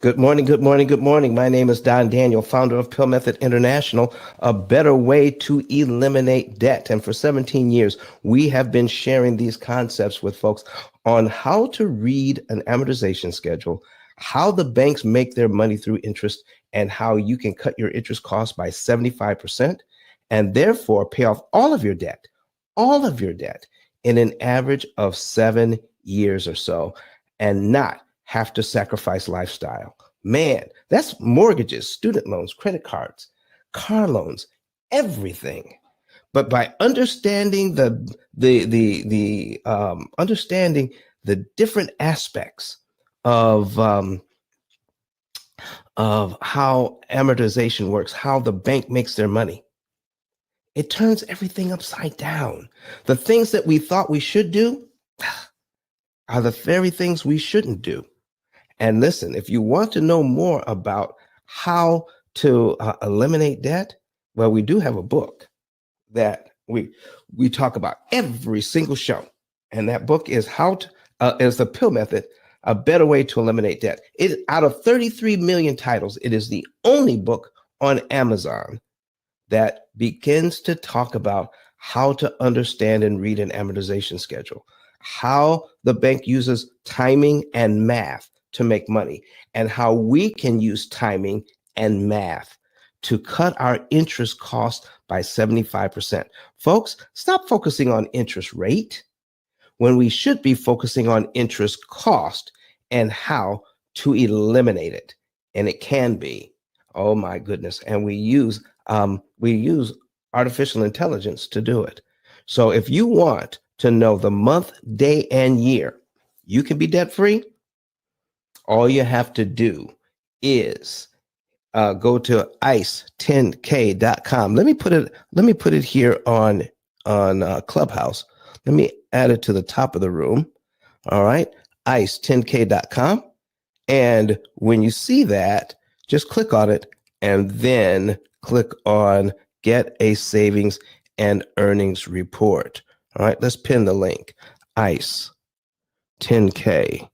Good morning, good morning, good morning. My name is Don Daniel, founder of P.I.L.L Method International, a better way to eliminate debt. And for 17 years, we have been sharing these concepts with folks on how to read an amortization schedule, how the banks make their money through interest, and how you can cut your interest costs by 75% and therefore pay off all of your debt in an average of 7 years or so, and not have to sacrifice lifestyle. Man, that's mortgages, student loans, credit cards, car loans, everything. But by understanding understanding the different aspects of how amortization works, how the bank makes their money, it turns everything upside down. The things that we thought we should do are the very things we shouldn't do. And listen, if you want to know more about how to eliminate debt, well, we do have a book that we talk about every single show, and that book is is the P.I.L.L Method, a better way to eliminate debt. It out of 33 million titles, it is the only book on Amazon that begins to talk about how to understand and read an amortization schedule, how the bank uses timing and math to make money, and how we can use timing and math to cut our interest cost by 75%. Folks, stop focusing on interest rate when we should be focusing on interest cost and how to eliminate it. And it can be, oh my goodness. And we use artificial intelligence to do it. So if you want to know the month, day, and year you can be debt free, all you have to do is go to ice10k.com. Let me put it here on Clubhouse. Let me add it to the top of the room. All right, ice10k.com. And when you see that, just click on it and then click on Get a Savings and Earnings Report. All right, let's pin the link, ice10k.com.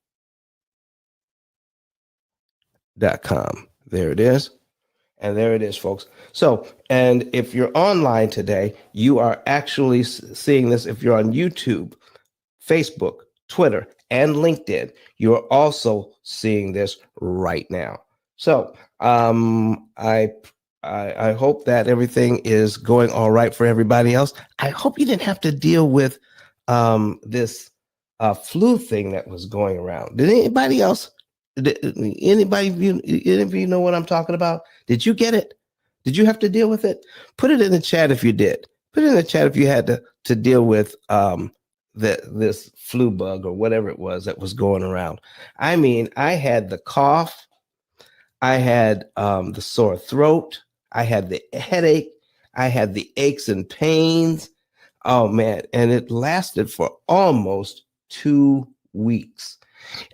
There it is. And there it is, folks. So, and if you're online today, you are actually seeing this. If you're on YouTube, Facebook, Twitter, and LinkedIn, you're also seeing this right now. So, I hope that everything is going all right for everybody else. I hope you didn't have to deal with this flu thing that was going around. Did anybody else? Any of you know what I'm talking about? Did you get it? Did you have to deal with it? Put it in the chat if you did. Put it in the chat if you had to deal with this flu bug or whatever it was that was going around. I mean, I had the cough, I had the sore throat, I had the headache, I had the aches and pains. Oh man, and it lasted for almost 2 weeks.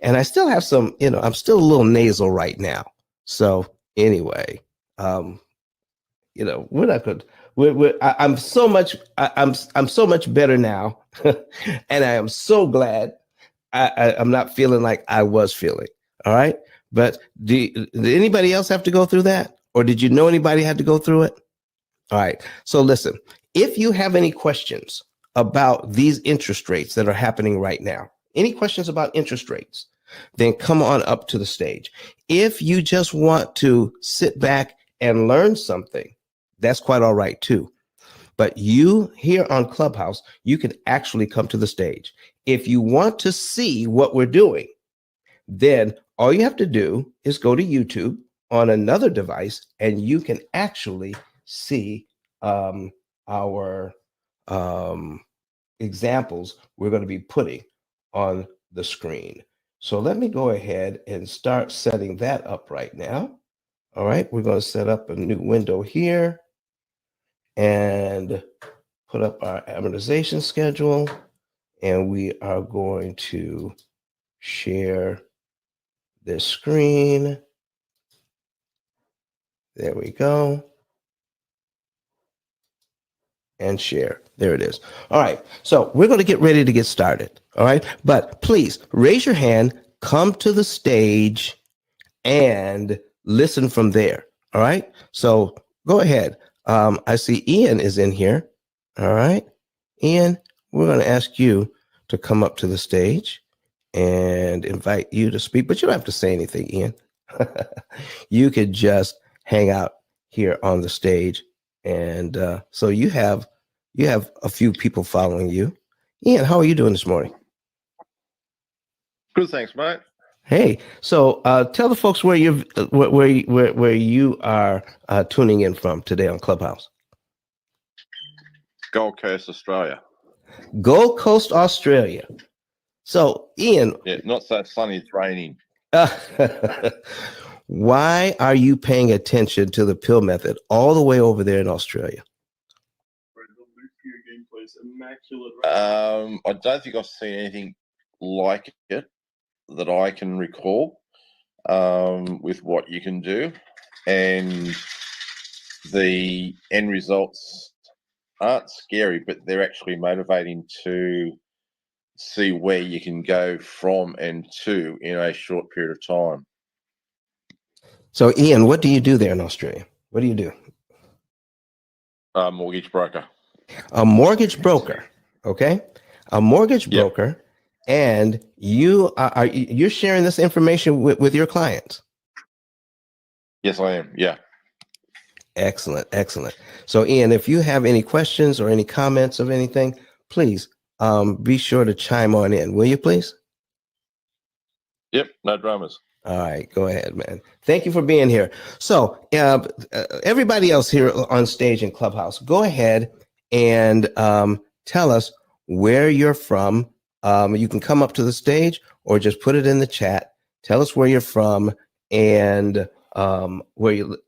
And I still have some, I'm still a little nasal right now. So anyway, we're not good. I'm so much better now, and I am so glad I'm not feeling like I was feeling. All right, but did anybody else have to go through that, or did you know anybody had to go through it? All right. So listen, if you have any questions about these interest rates that are happening right now, any questions about interest rates, then come on up to the stage. If you just want to sit back and learn something, that's quite all right too. But you here on Clubhouse, you can actually come to the stage. If you want to see what we're doing, then all you have to do is go to YouTube on another device, and you can actually see our examples we're going to be putting on the screen. So let me go ahead and start setting that up right now. All right, we're going to set up a new window here and put up our amortization schedule, and we are going to share this screen. There we go. And share. There it is. All right. So we're going to get ready to get started. All right. But please raise your hand, come to the stage, and listen from there. All right. So go ahead. I see Ian is in here. All right. Ian, we're going to ask you to come up to the stage and invite you to speak, but you don't have to say anything, Ian. You could just hang out here on the stage. And so you have a few people following you. Ian, how are you doing this morning? Good, thanks, mate. Hey, so tell the folks where you are tuning in from today on Clubhouse. Gold Coast, Australia. Gold Coast, Australia. So, Ian. Yeah, not so sunny, it's raining. Why are you paying attention to the P.I.L.L method all the way over there in Australia? I don't think I've seen anything like it that I can recall with what you can do. And the end results aren't scary, but they're actually motivating to see where you can go from and to in a short period of time. So, Ian, what do you do there in Australia? What do you do? Mortgage broker. A mortgage broker, okay? A mortgage broker, and you're sharing this information with your clients. Yes, I am. Yeah. Excellent, excellent. So, Ian, if you have any questions or any comments of anything, please be sure to chime on in. Will you, please? Yep, no dramas. All right, go ahead, man. Thank you for being here. So, everybody else here on stage in Clubhouse, go ahead and tell us where you're from. You can come up to the stage or just put it in the chat. Tell us where you're from and where you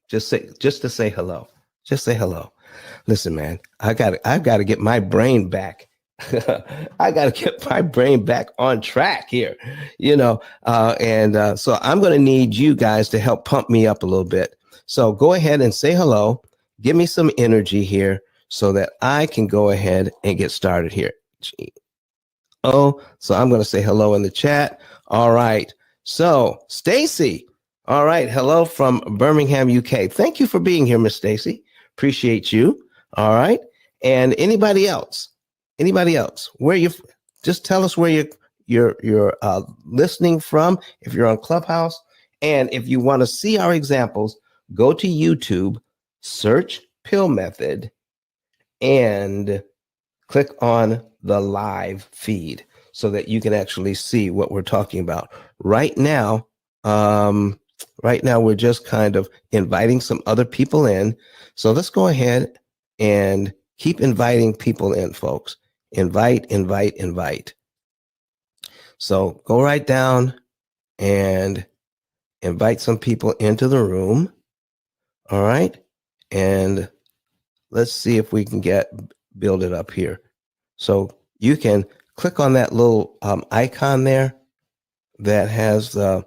just to say hello. Just say hello. Listen, man, I've got to get my brain back. I got to get my brain back on track here, so I'm going to need you guys to help pump me up a little bit. So go ahead and say hello. Give me some energy here so that I can go ahead and get started here. Oh, so I'm going to say hello in the chat. All right. So Stacy. All right. Hello from Birmingham, UK. Thank you for being here, Miss Stacy. Appreciate you. All right. And anybody else? Where you? Just tell us where you're listening from. If you're on Clubhouse, and if you want to see our examples, go to YouTube, search P.I.L.L method, and click on the live feed so that you can actually see what we're talking about. Right now, we're just kind of inviting some other people in. So let's go ahead and keep inviting people in, folks. Invite. So go right down and invite some people into the room. All right. And let's see if we can build it up here. So you can click on that little icon there that has the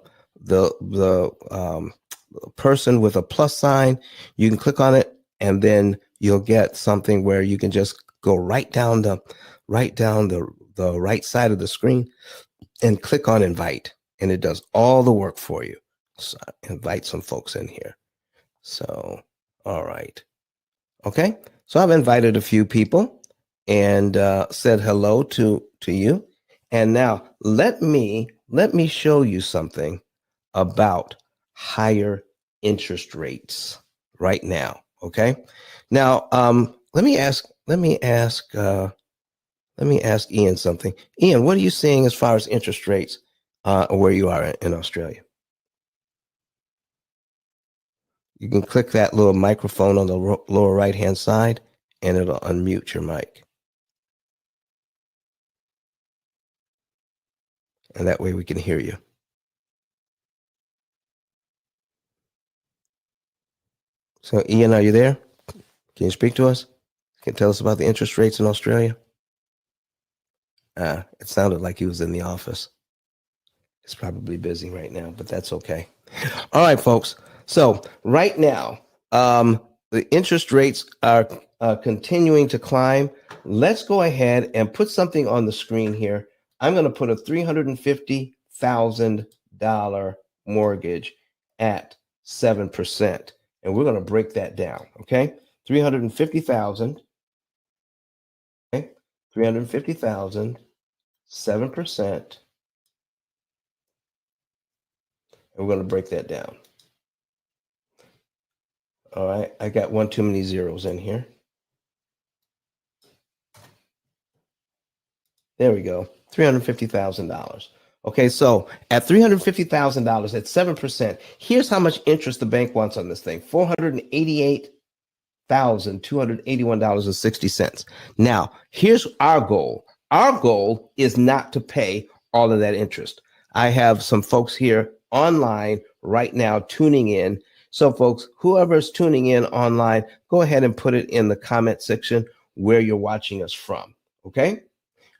person with a plus sign. You can click on it, and then you'll get something where you can just go right down the right side of the screen and click on invite, and it does all the work for you. So invite some folks in here. So, all right. Okay. So I've invited a few people and said hello to you. And now let me show you something about higher interest rates right now. Okay. Now, let me ask Ian something. Ian, what are you seeing as far as interest rates where you are in Australia? You can click that little microphone on the lower right-hand side, and it'll unmute your mic. And that way we can hear you. So, Ian, are you there? Can you speak to us? Can you tell us about the interest rates in Australia? It sounded like he was in the office. He's probably busy right now, but that's okay. All right, folks. So right now, the interest rates are continuing to climb. Let's go ahead and put something on the screen here I'm going to put a $350,000 mortgage at 7%. And we're going to break that down. Okay. 350,000. Okay. 350,000, 7%. And we're going to break that down. All right. I got one too many zeros in here. There we go. $350,000. Okay, so at $350,000 at 7%, here's how much interest the bank wants on this thing: $488,281.60. Now, here's our goal. Our goal is not to pay all of that interest. I have some folks here online right now tuning in. So, folks, whoever's tuning in online, go ahead and put it in the comment section where you're watching us from. Okay?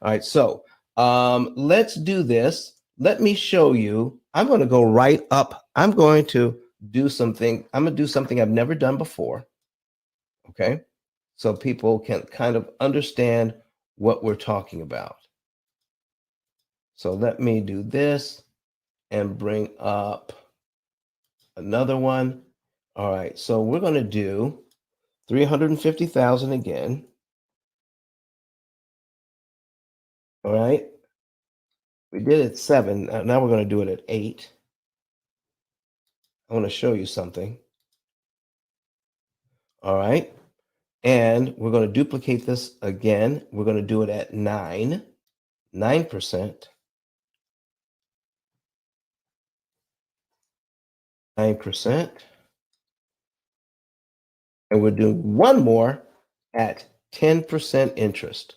All right, so let's do this. Let me show you. I'm going to go right up. I'm going to do something. I'm going to do something I've never done before. Okay, so people can kind of understand what we're talking about. So let me do this and bring up another one. All right, so we're going to do 350,000 again. All right. We did it 7. Now we're going to do it at 8. I want to show you something. All right. And we're going to duplicate this again. We're going to do it at 9%. 9%. And we're doing one more at 10% interest.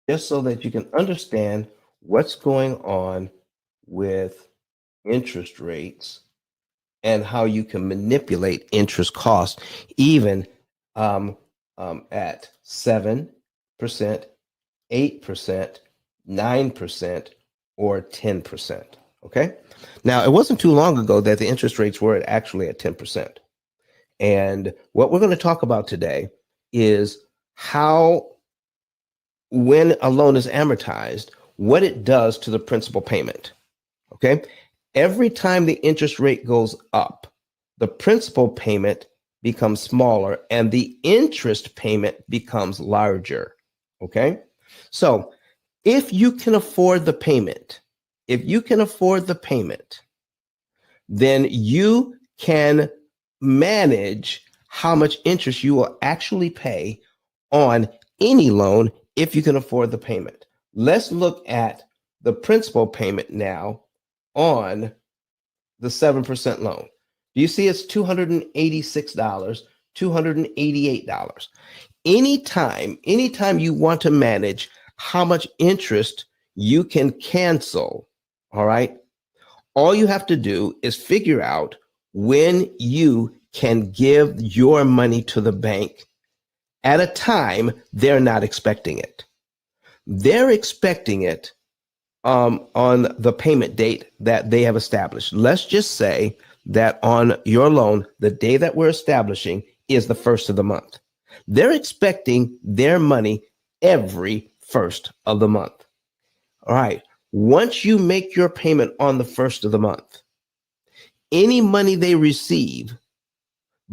Just so that you can understand what's going on with interest rates and how you can manipulate interest costs, even at 7%, 8%, 9%, or 10%. Okay. Now, it wasn't too long ago that the interest rates were actually at 10%. And what we're going to talk about today is how, when a loan is amortized, what it does to the principal payment. Okay. Every time the interest rate goes up, the principal payment becomes smaller and the interest payment becomes larger. Okay. So if you can afford the payment, then you can manage how much interest you will actually pay on any loan if you can afford the payment. Let's look at the principal payment now on the 7% loan. Do you see it's $286, $288? Anytime you want to manage how much interest you can cancel, all right, all you have to do is figure out when you can give your money to the bank at a time they're not expecting it. They're expecting it on the payment date that they have established. Let's just say that on your loan, the day that we're establishing is the first of the month. They're expecting their money every first of the month. All right. Once you make your payment on the first of the month, any money they receive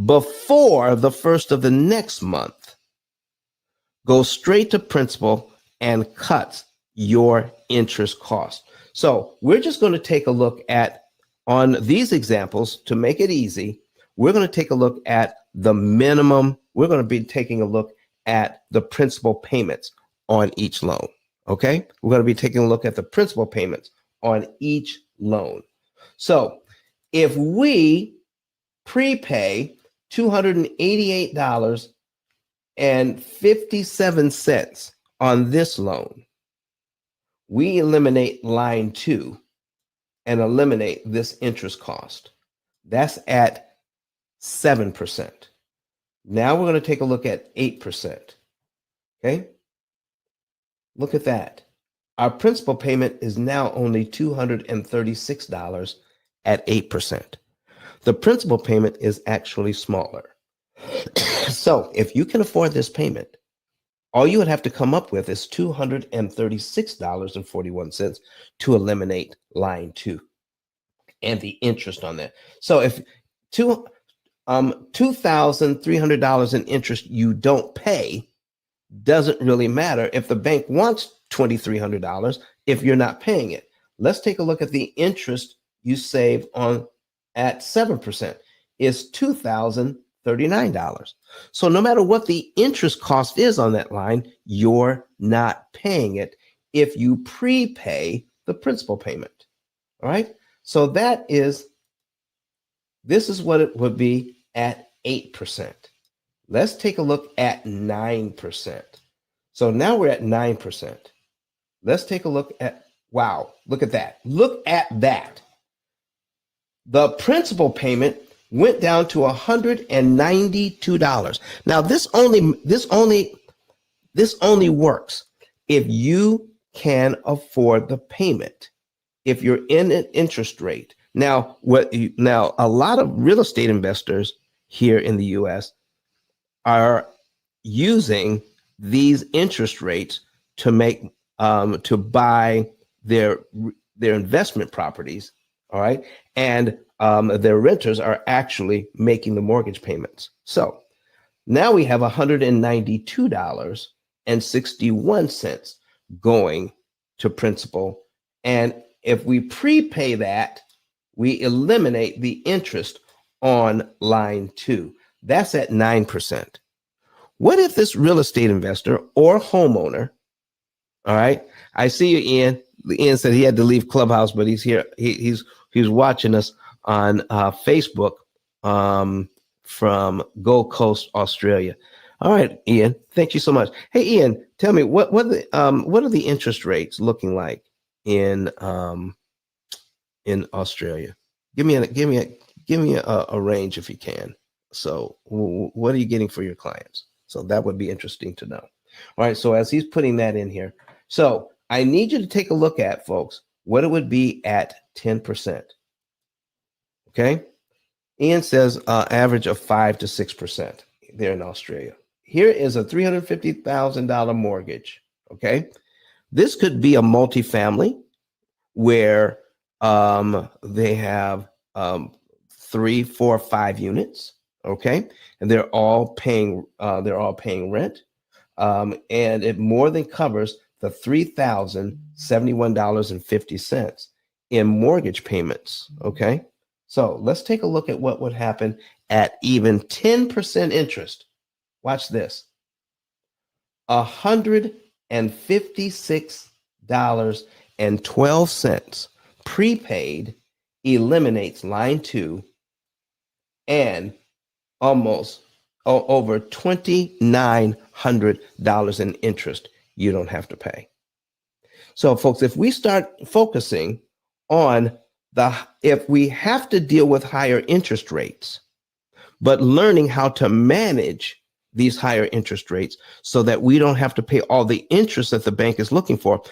before the first of the next month goes straight to principal and cuts your interest cost. So we're just going to take a look at, on these examples, to make it easy, we're going to take a look at the minimum. We're going to be taking a look at the principal payments on each loan. Okay. We're going to be taking a look at the principal payments on each loan. So if we prepay $288.57 on this loan, we eliminate line 2 and eliminate this interest cost. That's at 7%. Now we're going to take a look at 8%. Okay. Look at that. Our principal payment is now only $236 at 8%. The principal payment is actually smaller. So if you can afford this payment, all you would have to come up with is $236.41 to eliminate line two and the interest on that. So if two $2,300 in interest you don't pay, doesn't really matter if the bank wants $2,300 if you're not paying it. Let's take a look at the interest you save on at 7% is $2,039. So no matter what the interest cost is on that line, you're not paying it if you prepay the principal payment. All right. So this is what it would be at 8%. Let's take a look at 9%. So now we're at 9%. Let's take a look at, wow, look at that. Look at that. The principal payment went down to $192. Now this only works if you can afford the payment. If you're in an interest rate. Now, a lot of real estate investors here in the US are using these interest rates to make to buy their investment properties. All right, and their renters are actually making the mortgage payments. So now we have $192.61 going to principal, and if we prepay that, we eliminate the interest on line two. That's at 9%. What if this real estate investor or homeowner, all right, I see you, Ian. Ian said he had to leave Clubhouse, but he's here. He's watching us on Facebook from Gold Coast, Australia. All right, Ian, thank you so much. Hey, Ian, tell me what are the interest rates looking like in Australia? Give me a range if you can. So, what are you getting for your clients? So that would be interesting to know. All right. So as he's putting that in here, so I need you to take a look at, folks, what it would be at 10%. Okay. Ian says average of 5 to 6% there in Australia. Here is a $350,000 mortgage. Okay. This could be a multifamily where they have 3, 4, 5 units. Okay, and they're all paying rent, and it more than covers the $3,071.50 in mortgage payments. Okay, so let's take a look at what would happen at even 10% interest. Watch this. $156.12 prepaid eliminates line two and almost over $2,900 in interest you don't have to pay. So, folks, if we start focusing on if we have to deal with higher interest rates, but learning how to manage these higher interest rates so that we don't have to pay all the interest that the bank is looking for.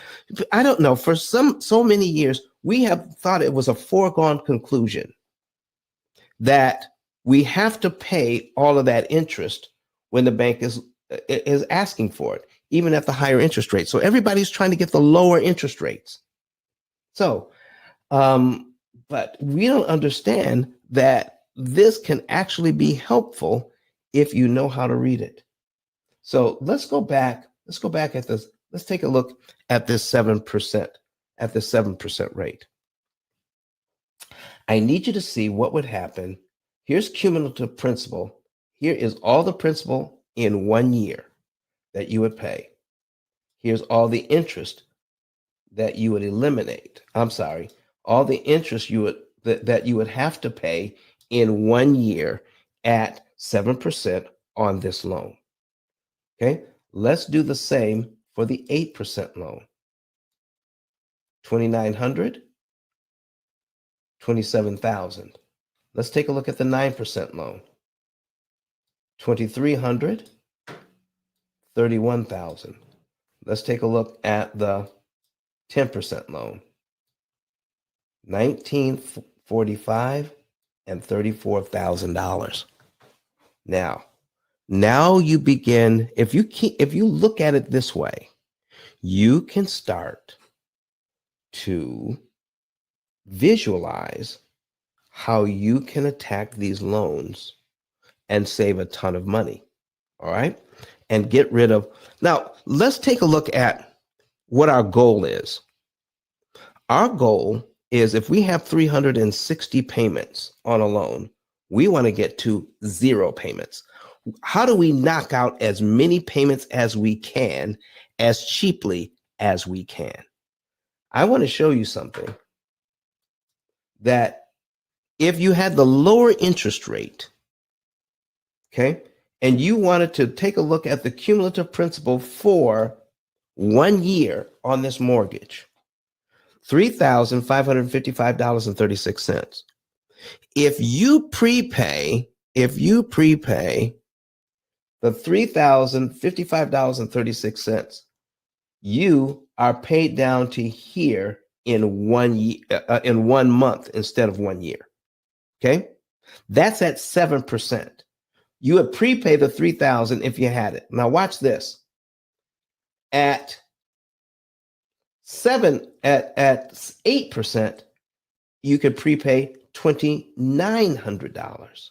I don't know, for so many years, we have thought it was a foregone conclusion that we have to pay all of that interest when the bank is asking for it, even at the higher interest rate. So everybody's trying to get the lower interest rates. So, but we don't understand that this can actually be helpful if you know how to read it. So let's go back at this. Let's take a look at this 7%, at the 7% rate. I need you to see what would happen. Here's cumulative principal. Here is all the principal in 1 year that you would pay. Here's all the interest that you would eliminate. I'm sorry, all the interest that you would have to pay in 1 year at 7% on this loan. Okay, let's do the same for the 8% loan. 2,900, 27,000. Let's take a look at the 9% loan. 2,300, 31,000. Let's take a look at the 10% loan. 1,945 and $34,000. Now, Now you begin, if you look at it this way, you can start to visualize how you can attack these loans and save a ton of money. All right. And get rid of. Now, let's take a look at what our goal is. Our goal is, if we have 360 payments on a loan, we want to get to 0 payments. How do we knock out as many payments as we can, as cheaply as we can? I want to show you something that if you had the lower interest rate, okay, and you wanted to take a look at the cumulative principal for 1 year on this mortgage, $3,555.36. If you prepay the $3,055.36, you are paid down to here in 1 year, in 1 month instead of 1 year. Okay, that's at 7%. You would prepay the 3,000 if you had it. Now watch this. At 8%, you could prepay $2,900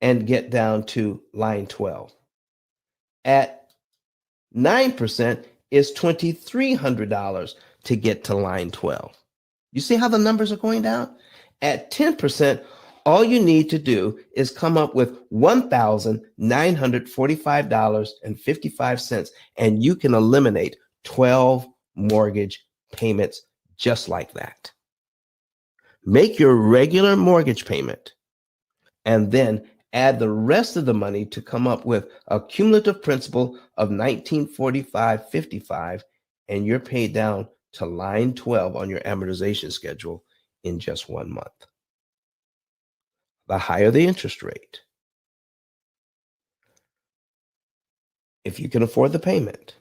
and get down to line 12. At 9% is $2,300 to get to line 12. You see how the numbers are going down? At 10%, all you need to do is come up with $1,945.55, and you can eliminate 12 mortgage payments just like that. Make your regular mortgage payment and then add the rest of the money to come up with a cumulative principal of $1,945.55, and you're paid down to line 12 on your amortization schedule in just 1 month. The higher the interest rate, if you can afford the payment,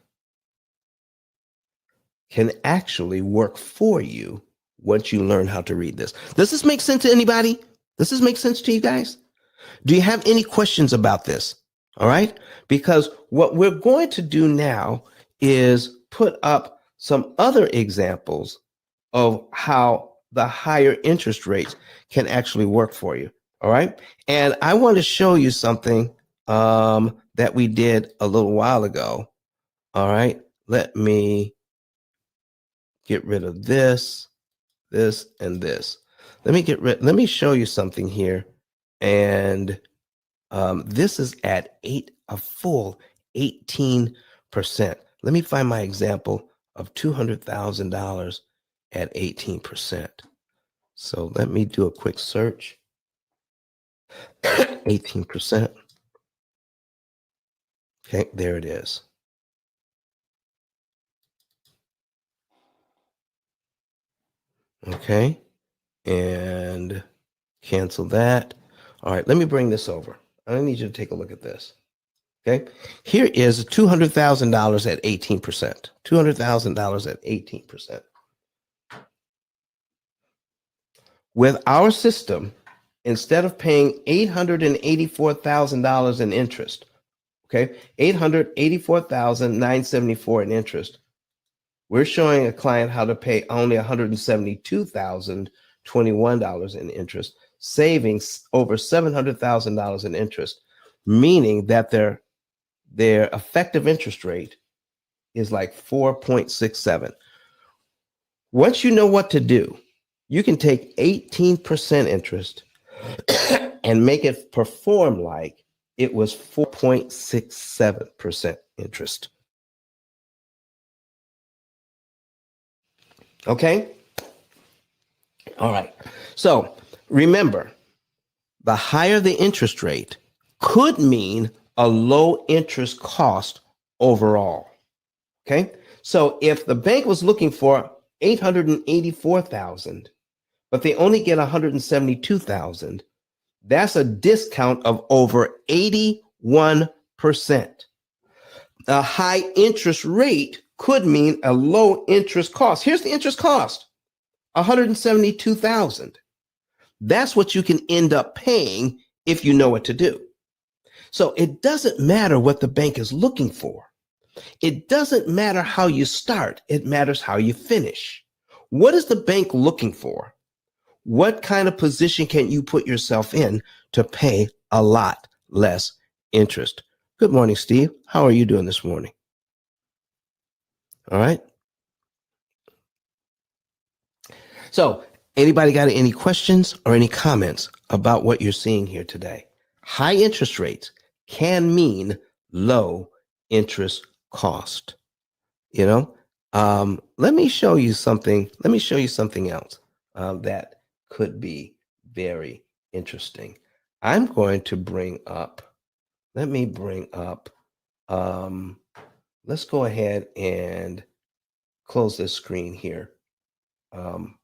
can actually work for you once you learn how to read this. Does this make sense to anybody? Does this make sense to you guys? Do you have any questions about this? All right. Because what we're going to do now is put up some other examples of how the higher interest rates can actually work for you. All right. And I want to show you something that we did a little while ago. All right. Let me get rid of this, and this. Let me show you something here. And this is at a full 18%. Let me find my example of $200,000 at 18%. So let me do a quick search. 18%. Okay, there it is. Okay, and cancel that. All right, let me bring this over. I need you to take a look at this. Okay, here is $200,000 at 18%. $200,000 at 18%. With our system, instead of paying $884,000 in interest, okay, $884,974 in interest, we're showing a client how to pay only $172,021 in interest, saving over $700,000 in interest, meaning that their effective interest rate is like 4.67. Once you know what to do, you can take 18% interest and make it perform like it was 4.67% interest. Okay? All right. So remember, the higher the interest rate could mean a low interest cost overall. Okay? So if the bank was looking for $884,000, but they only get $172,000, that's a discount of over 81%. A high interest rate could mean a low interest cost. Here's the interest cost, $172,000. That's what you can end up paying if you know what to do. So it doesn't matter what the bank is looking for. It doesn't matter how you start. It matters how you finish. What is the bank looking for? What kind of position can you put yourself in to pay a lot less interest? Good morning, Steve. How are you doing this morning? All right. So, anybody got any questions or any comments about what you're seeing here today? High interest rates can mean low interest cost. You know, let me show you something. Let me show you something else that could be very interesting. I'm going to bring up, let me bring up, um, let's go ahead and close this screen here. Um,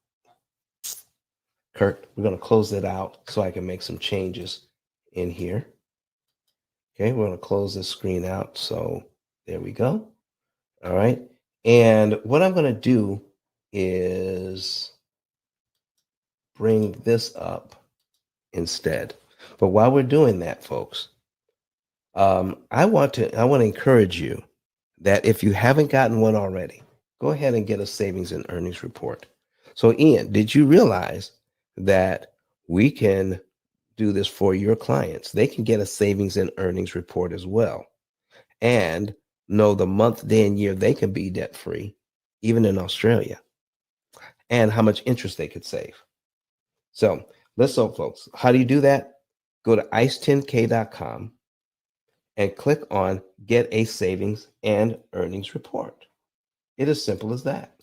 Kurt, we're going to close it out so I can make some changes in here. Okay, we're going to close this screen out. So there we go. All right. And what I'm going to do is bring this up instead. But while we're doing that, folks, I want to encourage you that if you haven't gotten one already, go ahead and get a savings and earnings report. So, Ian, did you realize that we can do this for your clients? They can get a savings and earnings report as well, and know the month, day, and year they can be debt free, even in Australia, and how much interest they could save. So, folks, how do you do that? Go to ice10k.com and click on Get a Savings and Earnings Report. It is simple as that.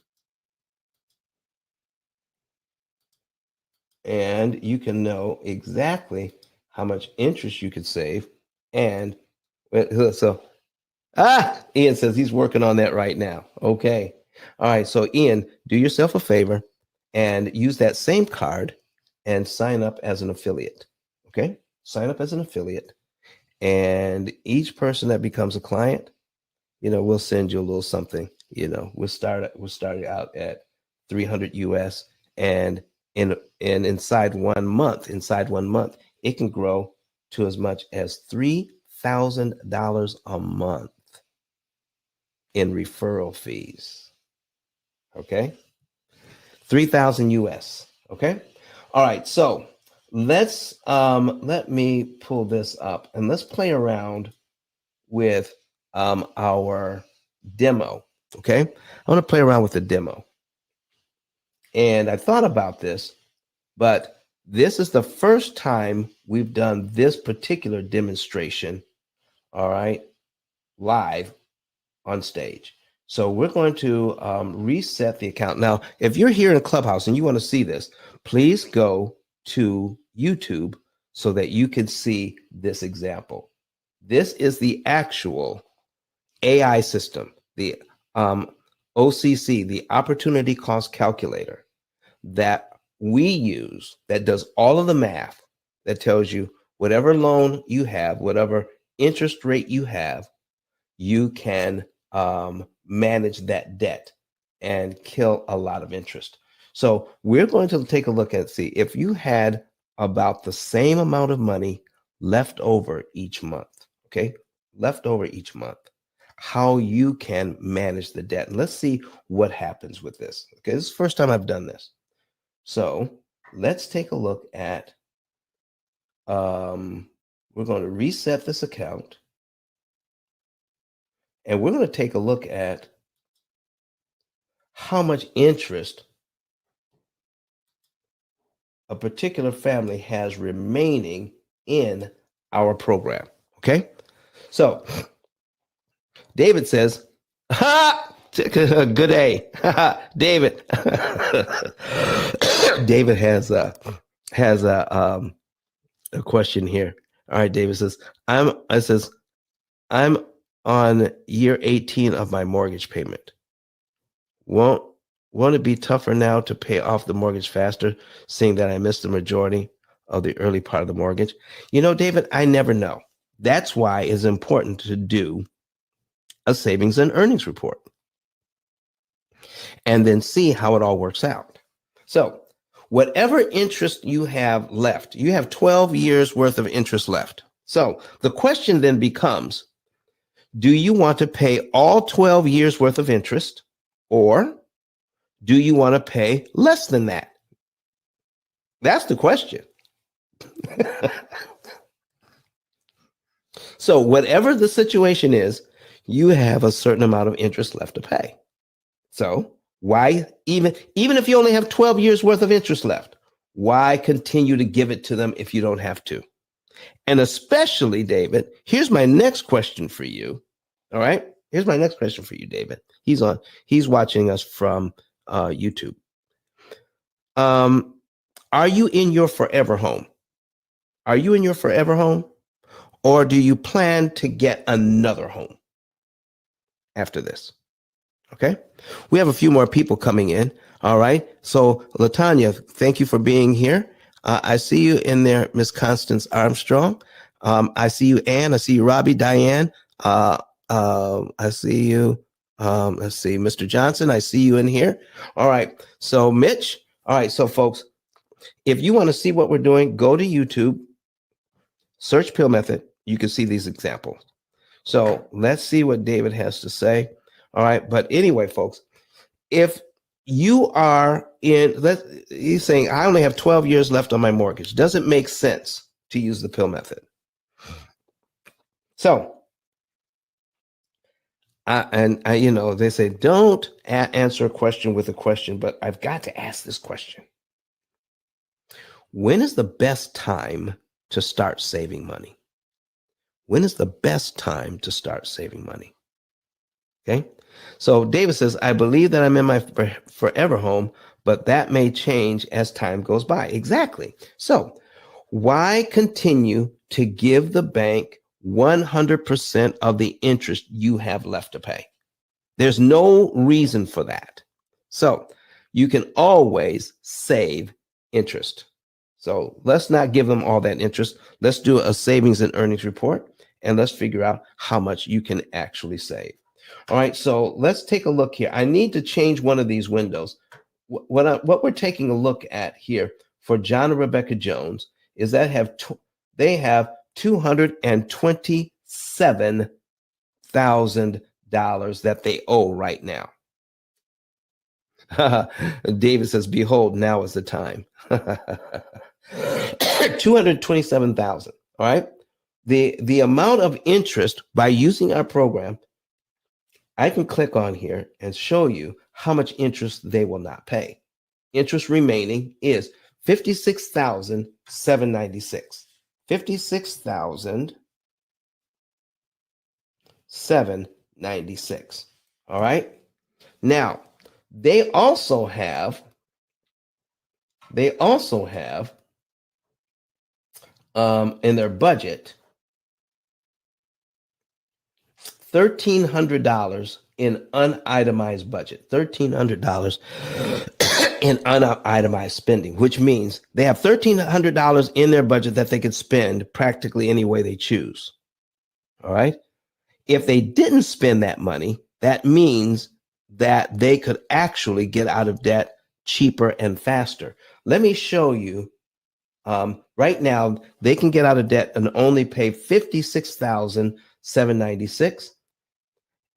And you can know exactly how much interest you could save. And so, Ian says he's working on that right now. Okay. All right. So, Ian, do yourself a favor and use that same card and sign up as an affiliate. Okay. Sign up as an affiliate. And each person that becomes a client, we'll send you a little something. We'll start out at 300 US, and inside 1 month, it can grow to as much as $3,000 a month in referral fees. Okay, 3,000 US. Okay, all right. So let me pull this up and let's play around with our demo. Okay, I want to play around with the demo. And I thought about this, but this is the first time we've done this particular demonstration, all right, live on stage. So we're going to reset the account. Now, if you're here in Clubhouse and you want to see this, please go to YouTube so that you can see this example. This is the actual AI system, the OCC, the Opportunity Cost Calculator, that we use, that does all of the math, that tells you whatever loan you have, whatever interest rate you have, you can manage that debt and kill a lot of interest. So we're going to take a look at, see, if you had about the same amount of money left over each month, okay, left over each month, how you can manage the debt. And let's see what happens with this. Okay, this is the first time I've done this. So let's take a look at, we're going to reset this account. And we're going to take a look at how much interest a particular family has remaining in our program. Okay. So David says, ha, good day. David. David has a question here. All right. David says, I'm on year 18 of my mortgage payment. Won't it be tougher now to pay off the mortgage faster, seeing that I missed the majority of the early part of the mortgage? David, I never know. That's why it's important to do a savings and earnings report and then see how it all works out. So whatever interest you have left, you have 12 years worth of interest left. So the question then becomes, do you want to pay all 12 years worth of interest, or do you want to pay less than that? That's the question. So whatever the situation is, you have a certain amount of interest left to pay. So why, even if you only have 12 years worth of interest left, why continue to give it to them if you don't have to? And especially, David, here's my next question for you. All right. Here's my next question for you, David. He's watching us from YouTube. Are you in your forever home? Are you in your forever home? Or do you plan to get another home after this? Okay. We have a few more people coming in. All right. So, Latanya, thank you for being here. I see you in there, Miss Constance Armstrong. I see you, Ann. I see you, Robbie, Diane. I see you. Let's see, Mr. Johnson. I see you in here. All right. So, Mitch. All right. So, folks, if you want to see what we're doing, go to YouTube, search P.I.L.L method. You can see these examples. So let's see what David has to say. All right. But anyway, folks, if you are he's saying, I only have 12 years left on my mortgage. Doesn't make sense to use the P.I.L.L method. So, they say, don't answer a question with a question, but I've got to ask this question. When is the best time to start saving money? When is the best time to start saving money? Okay. So David says, I believe that I'm in my forever home, but that may change as time goes by. Exactly. So why continue to give the bank 100% of the interest you have left to pay? There's no reason for that. So you can always save interest. So let's not give them all that interest. Let's do a savings and earnings report, and let's figure out how much you can actually save. All right, so let's take a look here. I need to change one of these windows. What we're taking a look at here for John and Rebecca Jones is that they have $227,000 that they owe right now. David says, behold, now is the time. 227,000. All right. The amount of interest by using our program, I can click on here and show you how much interest they will not pay. Interest remaining is $56,796. $56,796. All right. Now, they also have in their budget $1,300 in unitemized budget, $1,300 in unitemized spending, which means they have $1,300 in their budget that they could spend practically any way they choose. All right. If they didn't spend that money, that means that they could actually get out of debt cheaper and faster. Let me show you. Right now, they can get out of debt and only pay $56,796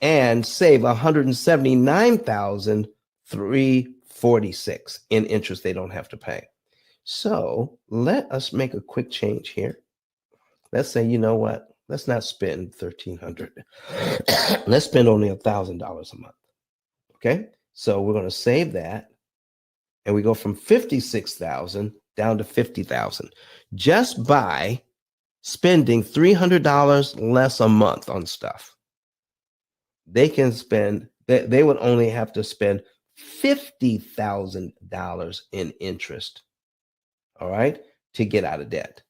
and save $179,346 in interest they don't have to pay. So let us make a quick change here. Let's say, you know what? Let's not spend $1,300. Let's spend only $1,000 a month. Okay, so we're going to save that, and we go from 56,000 down to 50,000 just by spending $300 less a month on stuff. They can spend. They would only have to spend $50,000 in interest. All right, to get out of debt.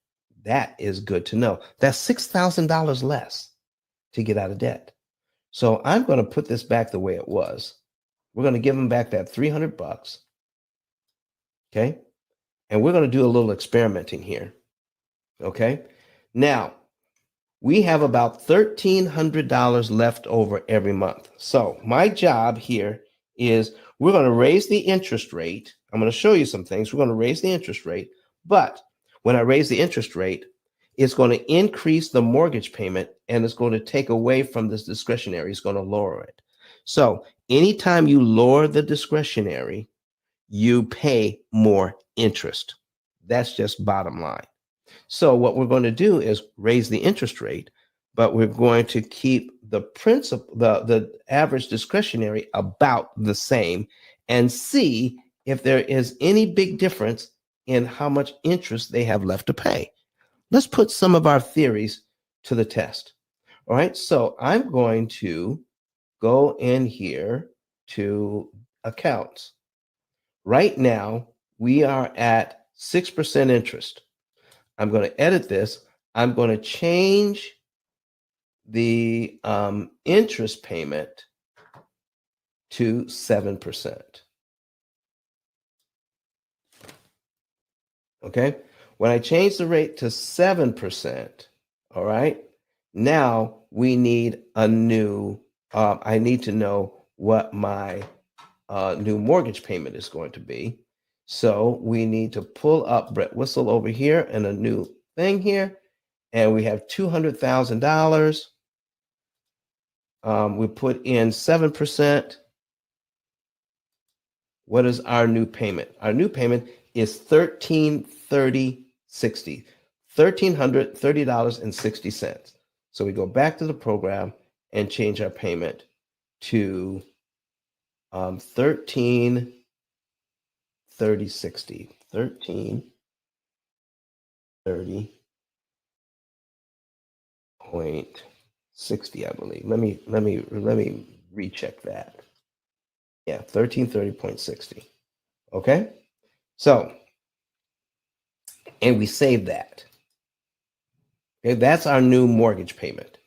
That is good to know. That's $6,000 less to get out of debt. So I'm going to put this back the way it was. We're going to give them back that $300. Okay. And we're going to do a little experimenting here. Okay. Now, we have about $1,300 left over every month. So my job here is we're going to raise the interest rate. I'm going to show you some things. We're going to raise the interest rate. But when I raise the interest rate, it's going to increase the mortgage payment and it's going to take away from this discretionary. It's going to lower it. So anytime you lower the discretionary, you pay more interest. That's just bottom line. So what we're going to do is raise the interest rate, but we're going to keep the principal, the average discretionary about the same, and see if there is any big difference in how much interest they have left to pay. Let's put some of our theories to the test. All right, so I'm going to go in here to accounts. Right now, we are at 6% interest. I'm going to edit this. I'm going to change the interest payment to 7%. Okay. When I change the rate to 7%, all right, now we need a new, I need to know what my new mortgage payment is going to be. So we need to pull up Brett Whistle over here and a new thing here. And we have $200,000. We put in 7%. What is our new payment? Our new payment is $1,330.60. $1,330.60. So we go back to the program and change our payment to $1,330.60. $1,330.60, I believe. Let me recheck that. Yeah, 1330.60. Okay. So, and we save that. Okay, that's our new mortgage payment.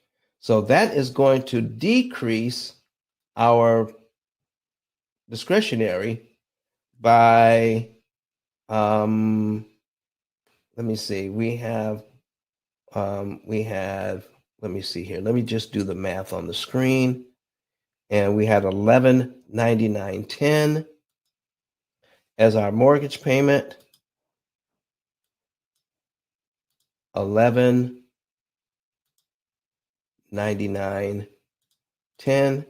So that is going to decrease our discretionary by let me see. We have let me see here. Let me just do the math on the screen. And we had $1,199.10 as our mortgage payment. $1,199.10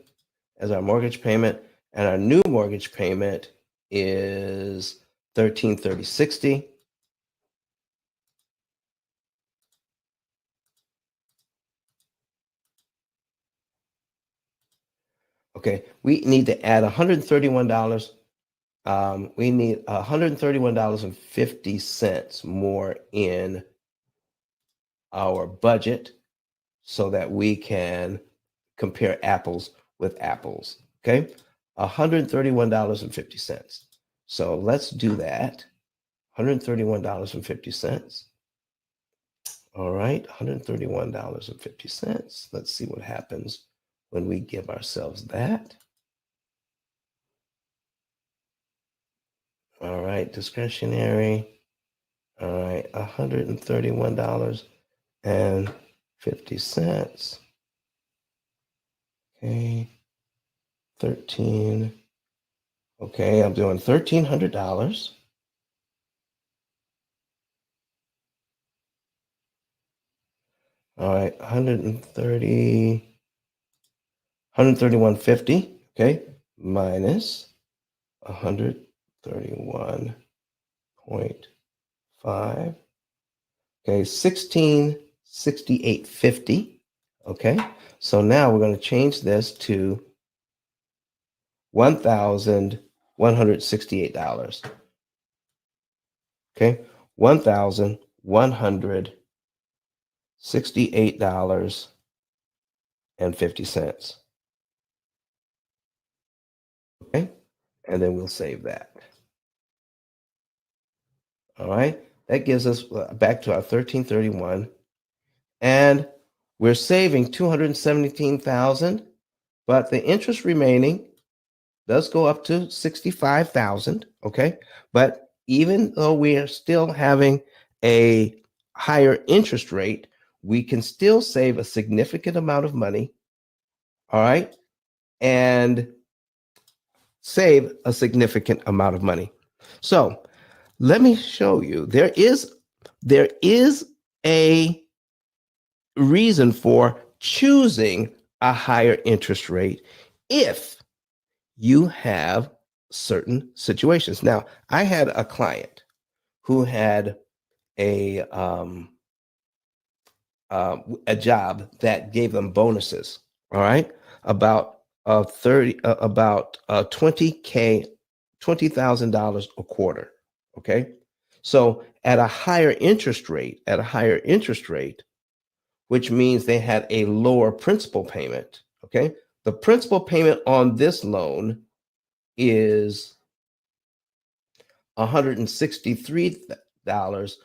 as our mortgage payment, and our new mortgage payment is $1,330.60. Okay, we need to add $131. We need $131.50 more in our budget so that we can compare apples with apples. Okay, $131.50. So let's do that. $131.50. All right, $131.50. Let's see what happens when we give ourselves that. All right, discretionary. All right, $131.50. Okay, 13. Okay, I'm doing $1,300. All right, 131.50. Okay, minus 131.5. Okay, 1668.50. Okay, so now we're going to change this to $1,168. Okay, $1,168.50. Okay, and then we'll save that. All right, that gives us back to our 1331, and we're saving 217,000, but the interest remaining does go up to 65,000. Okay, but even though we are still having a higher interest rate, we can still save a significant amount of money. All right, and save a significant amount of money. So let me show you. There is a reason for choosing a higher interest rate if you have certain situations. Now, I had a client who had a a job that gave them bonuses. All right, about 20K, $20,000 a quarter. Okay, so at a higher interest rate, which means they had a lower principal payment. Okay, the principal payment on this loan is $163, $164,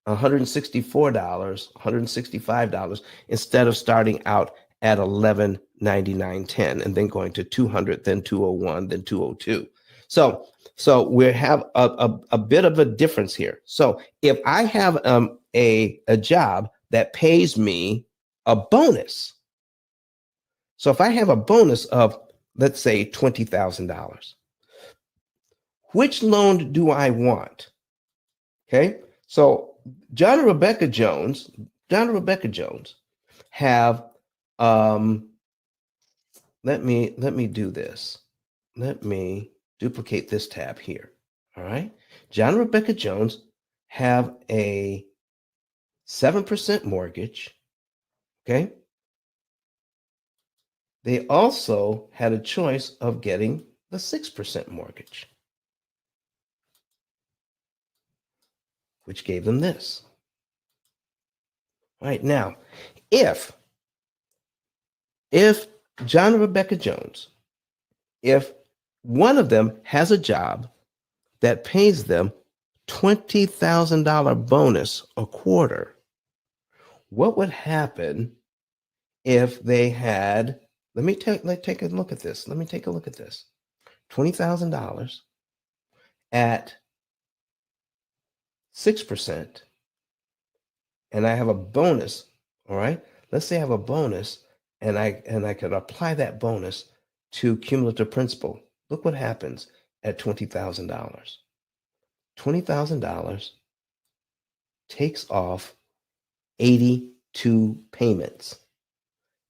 $165 instead of starting out at 1199.10 and then going to 200, then 201, then 202. So we have a bit of a difference here. So if I have a job that pays me a bonus, so if I have a bonus of, let's say, $20,000, which loan do I want? Okay, so John and Rebecca Jones have let me do this. Let me duplicate this tab here. All right. John and Rebecca Jones have a 7% mortgage. Okay. They also had a choice of getting the 6% mortgage, which gave them this. All right. Now, if John and Rebecca Jones, if one of them has a job that pays them $20,000 bonus a quarter, what would happen if they had, let's take a look at this. Let me take a look at this. $20,000 at 6%, and I have a bonus, all right? Let's say I have a bonus and I could apply that bonus to cumulative principal. Look what happens at $20,000. $20,000 takes off 82 payments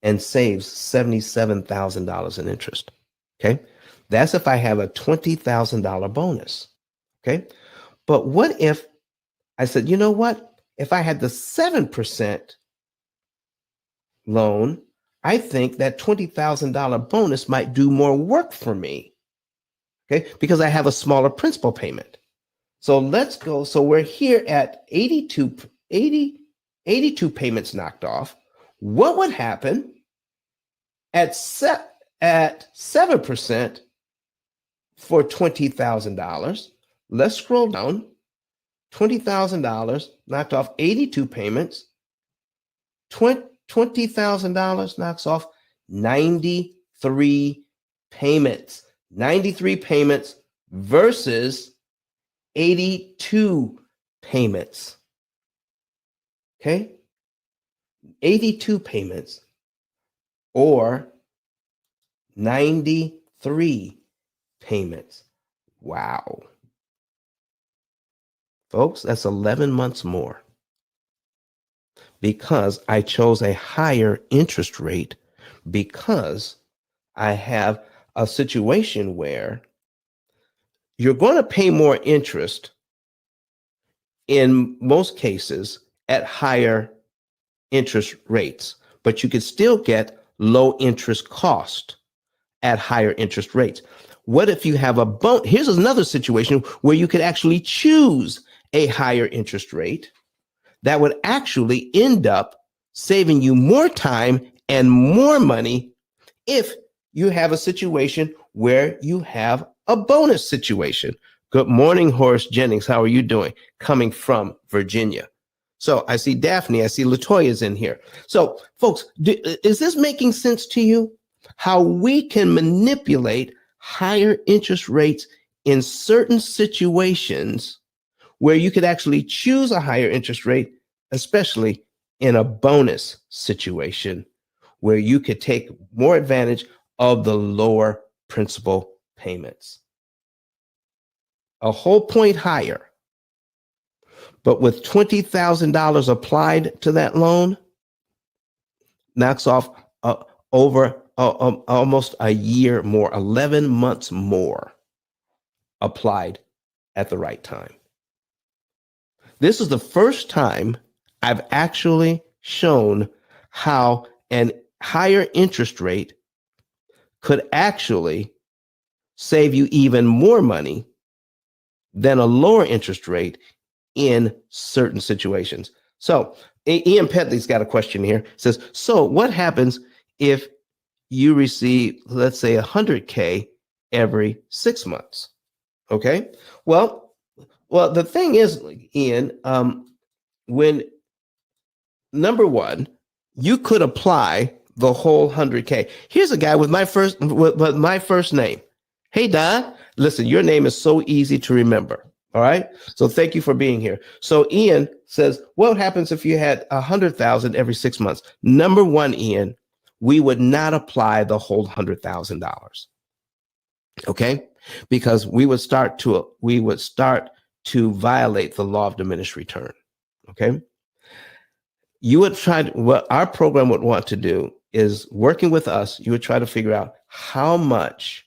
and saves $77,000 in interest. Okay. That's if I have a $20,000 bonus. Okay. But what if I said, you know what? If I had the 7% loan, I think that $20,000 bonus might do more work for me. Okay. Because I have a smaller principal payment. So let's go. So we're here at 82 payments knocked off. What would happen at 7% for $20,000? Let's scroll down. $20,000 knocked off 82 payments. $20,000 knocks off 93 payments. 93 payments versus 82 payments. Okay? 82 payments or 93 payments. Wow. Folks, that's 11 months more because I chose a higher interest rate because I have a situation where you're going to pay more interest in most cases at higher interest rates, but you could still get low interest cost at higher interest rates. What if you have a bonus? Here's another situation where you could actually choose a higher interest rate that would actually end up saving you more time and more money if you have a situation where you have a bonus situation. Good morning, Horace Jennings. How are you doing? Coming from Virginia. So I see Daphne, I see Latoya's in here. So folks, is this making sense to you? How we can manipulate higher interest rates in certain situations where you could actually choose a higher interest rate, especially in a bonus situation where you could take more advantage of the lower principal payments. A whole point higher. But with $20,000 applied to that loan, knocks off over almost a year more, 11 months more applied at the right time. This is the first time I've actually shown how an higher interest rate could actually save you even more money than a lower interest rate in certain situations. So Ian Petley's got a question here. It says, so what happens if you receive, let's say, 100K every 6 months? Okay. Well, the thing is, Ian, when number one, you could apply the whole 100K. Here's a guy with my first name. Hey, Don, listen, your name is so easy to remember. All right. So thank you for being here. So Ian says, what happens if you had 100,000 every 6 months? Number one, Ian, we would not apply the whole $100,000. Okay, because we would start to violate the law of diminished return. Okay, you would try to, what our program would want to do is, working with us, you would try to figure out how much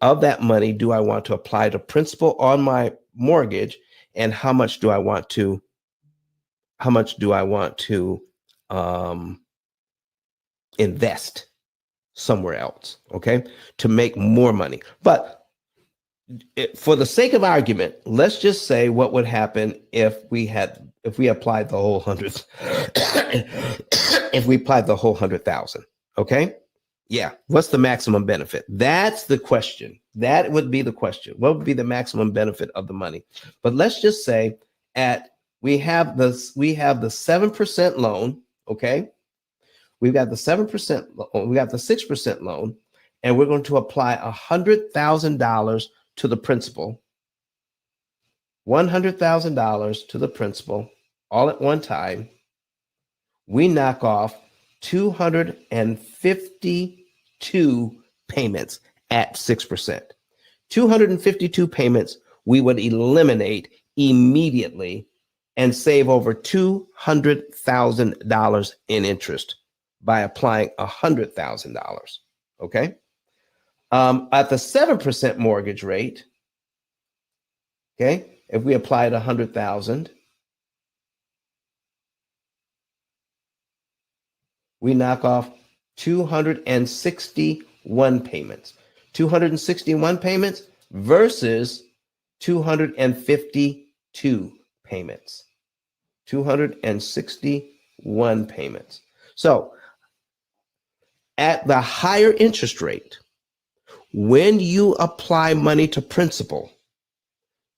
of that money do I want to apply to principal on my mortgage, and how much do I want to invest somewhere else, okay, to make more money. But for the sake of argument, let's just say what would happen if we applied the whole 100,000. Okay, yeah, what's the maximum benefit? That's the question. That would be the question. What would be the maximum benefit of the money? But let's just say we have the 7% loan. Okay, we've got the 7%, we got the 6% loan, and we're going to apply $100,000 to the principal, $100,000 to the principal, all at one time. We knock off 252 payments at 6%. 252 payments we would eliminate immediately and save over $200,000 in interest by applying $100,000. Okay. At the 7% mortgage rate, okay, if we applied 100,000, we knock off 261 payments. 261 payments versus 252 payments. 261 payments. So at the higher interest rate, when you apply money to principal,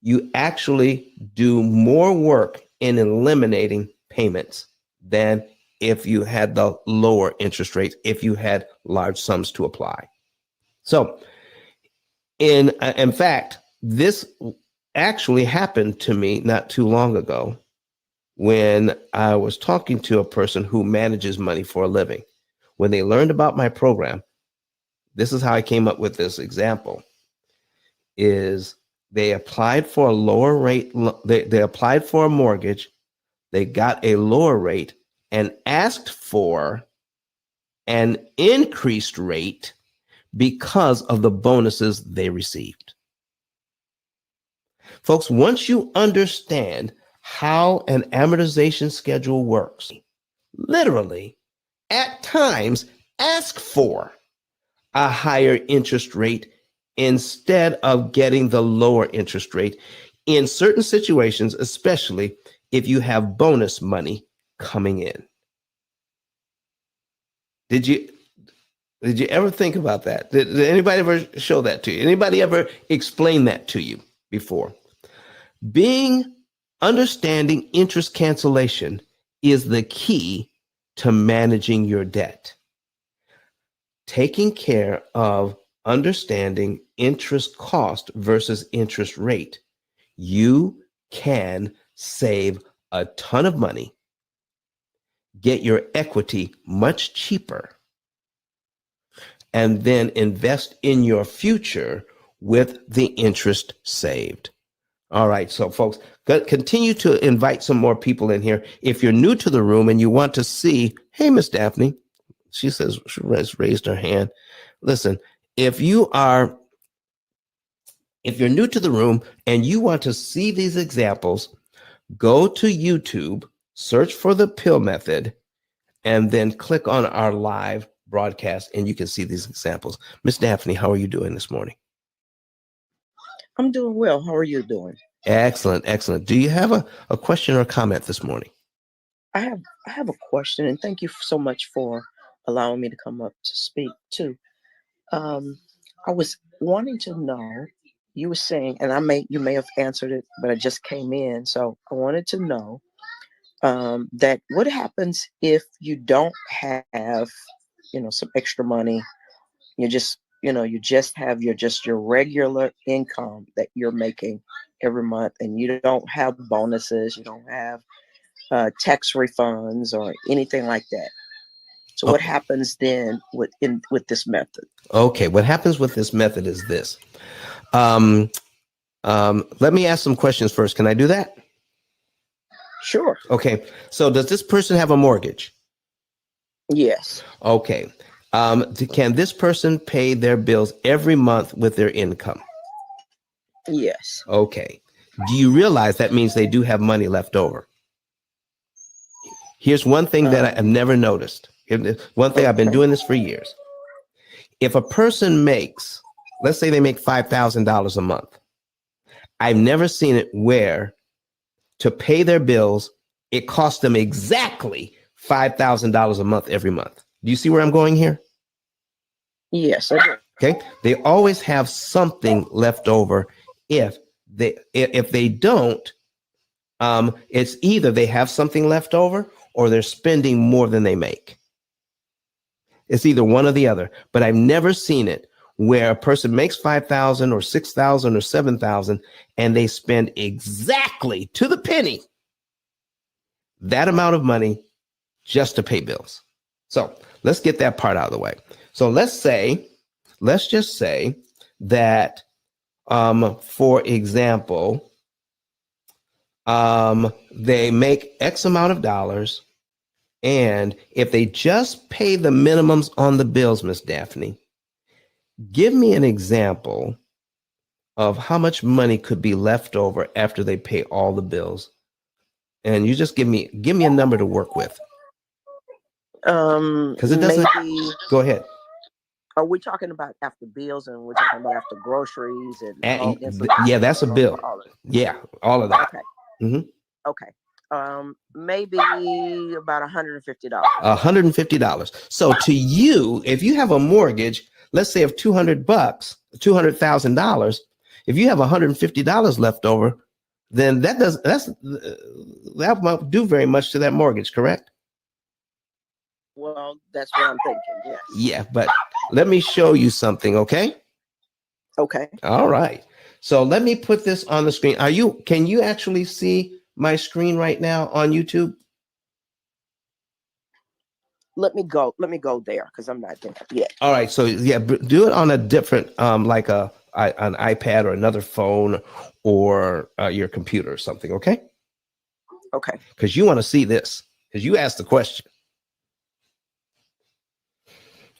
you actually do more work in eliminating payments than if you had the lower interest rates, if you had large sums to apply. So in fact, this actually happened to me not too long ago when I was talking to a person who manages money for a living. When they learned about my program, this is how I came up with this example, is they applied for a lower rate. They applied for a mortgage. They got a lower rate and asked for an increased rate because of the bonuses they received. Folks, once you understand how an amortization schedule works, literally, at times, ask for a higher interest rate instead of getting the lower interest rate in certain situations, especially if you have bonus money coming in. Did you ever think about that? Did anybody ever show that to you? Anybody ever explain that to you before? Understanding interest cancellation is the key to managing your debt. Taking care of understanding interest cost versus interest rate, you can save a ton of money, get your equity much cheaper, and then invest in your future with the interest saved. All right. So, folks, continue to invite some more people in here. If you're new to the room and you want to see, hey, Miss Daphne, she says she has raised her hand. Listen, if you are, if you're new to the room and you want to see these examples, go to YouTube, search for the P.I.L.L method, and then click on our live broadcast, and you can see these examples. Miss Daphne, how are you doing this morning? I'm doing well. How are you doing? Excellent, excellent. Do you have a question or comment this morning? I have a question, and thank you so much for allowing me to come up to speak too. Um, I was wanting to know, you were saying, and you may have answered it, but I just came in, so I wanted to know that what happens if you don't have, some extra money. You just have your regular income that you're making every month, and you don't have bonuses, you don't have tax refunds or anything like that. So what happens then with this method? Okay, what happens with this method is this. Um, Let me ask some questions first. Can I do that? Sure. Okay, so does this person have a mortgage? Yes. Okay. Can this person pay their bills every month with their income? Yes. Okay. Do you realize that means they do have money left over? Here's one thing that I've never noticed. One thing, I've been Okay. doing this for years. If a person makes, let's say they make $5,000 a month, I've never seen it where to pay their bills, it costs them exactly $5,000 a month every month. Do you see where I'm going here? Yes, I do. Okay. They always have something left over. If they don't, it's either they have something left over or they're spending more than they make. It's either one or the other. But I've never seen it where a person makes 5,000 or 6,000 or 7,000 and they spend exactly to the penny that amount of money just to pay bills. So let's get that part out of the way. So let's just say that, for example, they make X amount of dollars, and if they just pay the minimums on the bills, Miss Daphne, give me an example of how much money could be left over after they pay all the bills. And you just give me a number to work with. Because it doesn't. Maybe. Go ahead. Are we talking about after bills, and we're talking about after groceries and all Yeah, that's a bill. all of it? Yeah, all of that. Okay. Mm-hmm. Okay. Maybe about $150. $150. So to you, if you have a mortgage, let's say of $200, $200,000, if you have $150 left over, then that won't do very much to that mortgage, correct? Well, that's what I'm thinking. Yes. Yeah, but let me show you something, okay? Okay. All right. So let me put this on the screen. Can you actually see my screen right now on YouTube? Let me go there because I'm not there yet. All right. So yeah, do it on a different, like an iPad or another phone or your computer or something. Okay. Okay. Because you want to see this because you asked the question.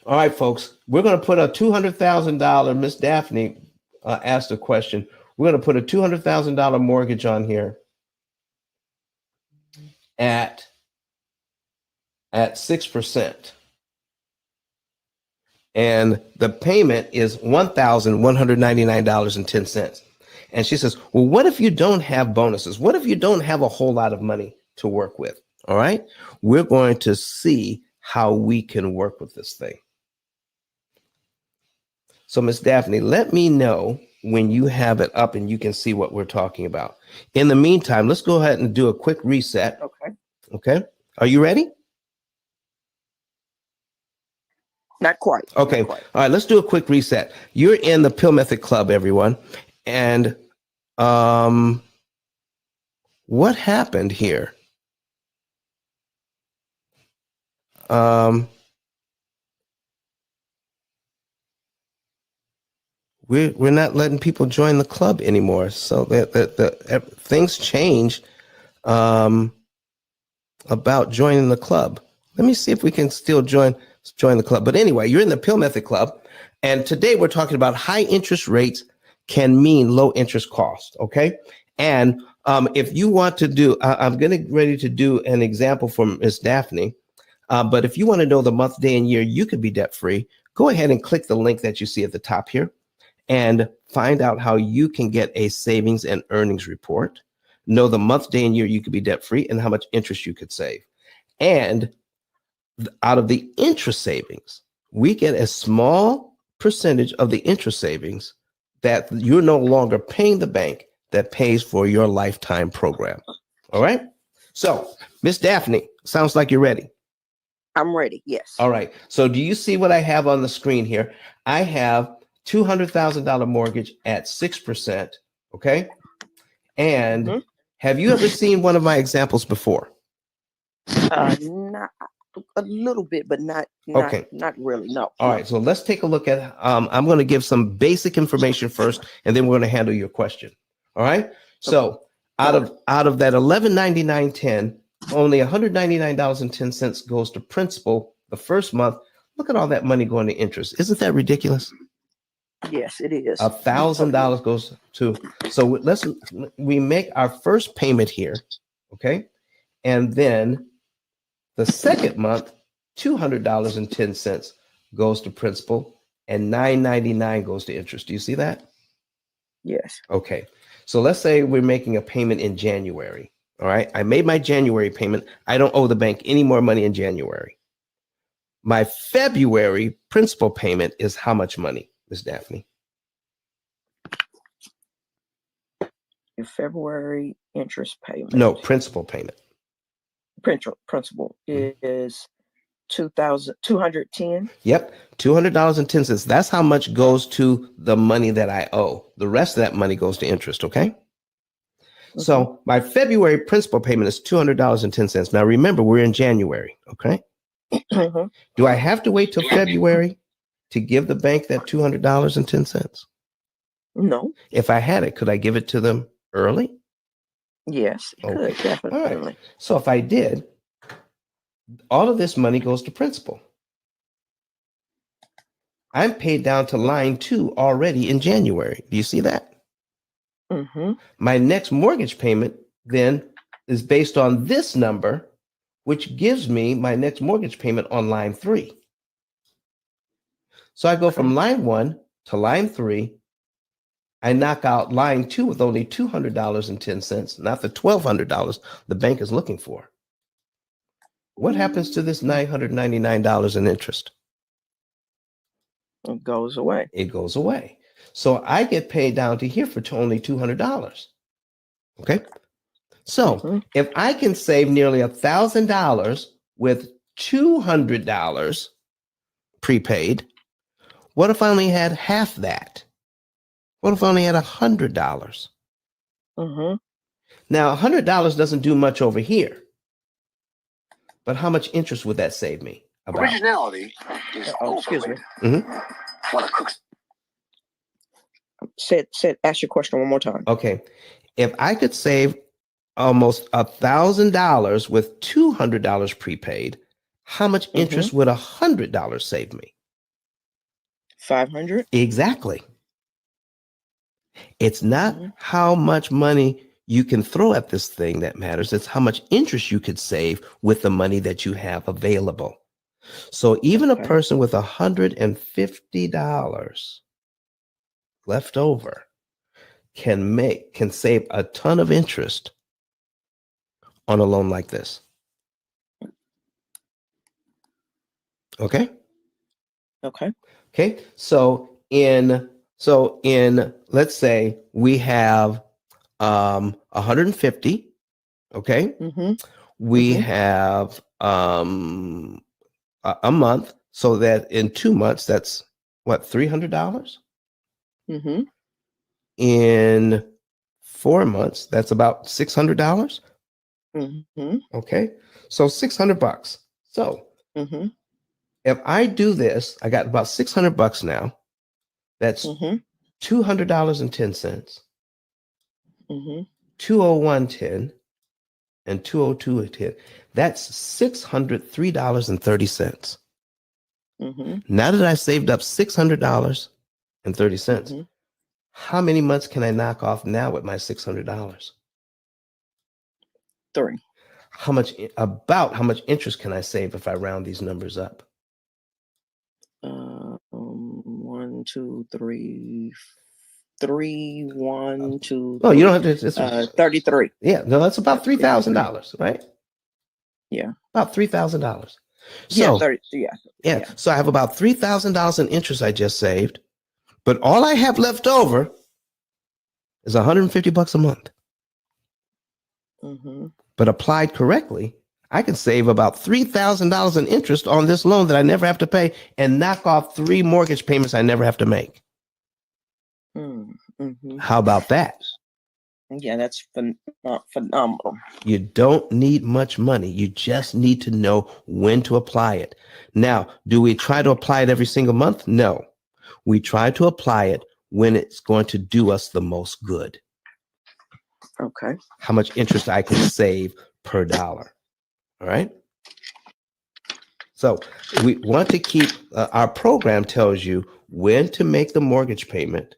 All right, folks, we're going to put a $200,000. Miss Daphne asked a question. We're going to put a $200,000 mortgage on here at 6%. And the payment is $1,199.10. And she says, well, what if you don't have bonuses? What if you don't have a whole lot of money to work with? All right. We're going to see how we can work with this thing. So, Miss Daphne, let me know when you have it up and you can see what we're talking about. In the meantime, let's go ahead and do a quick reset. Okay. Okay. Are you ready? Not quite. Okay. Not quite. All right. Let's do a quick reset. You're in the P.I.L.L Method Club, everyone. And what happened here? we're not letting people join the club anymore. So the things change about joining the club. Let me see if we can still join the club. But anyway, you're in the P.I.L.L Method Club, and today we're talking about high interest rates can mean low interest cost. Okay, and if you want to do, I'm getting ready to do an example from Miss Daphne. But if you want to know the month, day, and year you could be debt free, go ahead and click the link that you see at the top here and find out how you can get a savings and earnings report. Know the month, day, and year you could be debt free and how much interest you could save. And out of the interest savings, we get a small percentage of the interest savings that you're no longer paying the bank that pays for your lifetime program. All right. So, Miss Daphne, sounds like you're ready. I'm ready. Yes. All right. So do you see what I have on the screen here? I have $200,000 mortgage at 6%. Okay. And have you ever seen one of my examples before? Not a little bit, but not Okay. not really. No. All right. So let's take a look at, I'm going to give some basic information first, and then we're going to handle your question. All right. So out of that $1199.10, only $199.10 goes to principal the first month. Look at all that money going to interest. Isn't that ridiculous? Yes, it is. $1,000 goes to, so we make our first payment here. Okay. And then the second month, $200.10 goes to principal and $999 goes to interest. Do you see that? Yes. Okay. So let's say we're making a payment in January. All right. I made my January payment. I don't owe the bank any more money in January. My February principal payment is how much money, Ms. Daphne? Your February interest payment. No, principal payment. Principal is $210. Yep, $200.10. That's how much goes to the money that I owe. The rest of that money goes to interest. Okay. So my February principal payment is $200.10. Now remember, we're in January. Okay. Do I have to wait till February to give the bank that $200.10? No. If I had it, could I give it to them early? Yes, it could, definitely. All right. So if I did, all of this money goes to principal. I'm paid down to line 2 already in January. Do you see that? My next mortgage payment then is based on this number, which gives me my next mortgage payment on line 3. So I go from line 1 to line 3. I knock out line 2 with only $200.10, not the $1,200 the bank is looking for. What happens to this $999 in interest? It goes away. It goes away. So I get paid down to here for only $200. Okay. So if I can save nearly $1,000 with $200 prepaid, what if I only had half that? What if I only had $100? Now, $100 doesn't do much over here. But how much interest would that save me? About? Originality is excuse me. What a cook's. Ask your question one more time. Okay. If I could save almost $1,000 with $200 prepaid, how much interest would $100 save me? $500. Exactly. It's not how much money you can throw at this thing that matters. It's how much interest you could save with the money that you have available. So even a person with $150 left over can save a ton of interest on a loan like this. Okay. Okay. So in let's say we have 150. Okay. We have a month, so that in 2 months, that's what, $300? In 4 months, that's about $600. Okay. So $600. So if I do this, I got about $600 now. That's $200.10, Mm-hmm. 201.10, and 202.10. That's $603.30. Mm-hmm. Now that I saved up $600.30, Mm-hmm. how many months can I knock off now with my $600? 3. How much interest can I save if I round these numbers up? 1, 2, 3, 3, 1, 2, Oh, you 3. don't have to. 33. Yeah, no, that's about Yeah. $3,000, right? Yeah. About $3,000. Yeah. So 30. Yeah. yeah, so I have about $3,000 in interest I just saved, but all I have left over is $150 a month. Mm-hmm. But applied correctly, I can save about $3,000 in interest on this loan that I never have to pay and knock off 3 mortgage payments I never have to make. Mm-hmm. How about that? Yeah, that's phenomenal. You don't need much money. You just need to know when to apply it. Now, do we try to apply it every single month? No. We try to apply it when it's going to do us the most good. Okay. How much interest I can save per dollar. All right. So we want to keep our program tells you when to make the mortgage payment.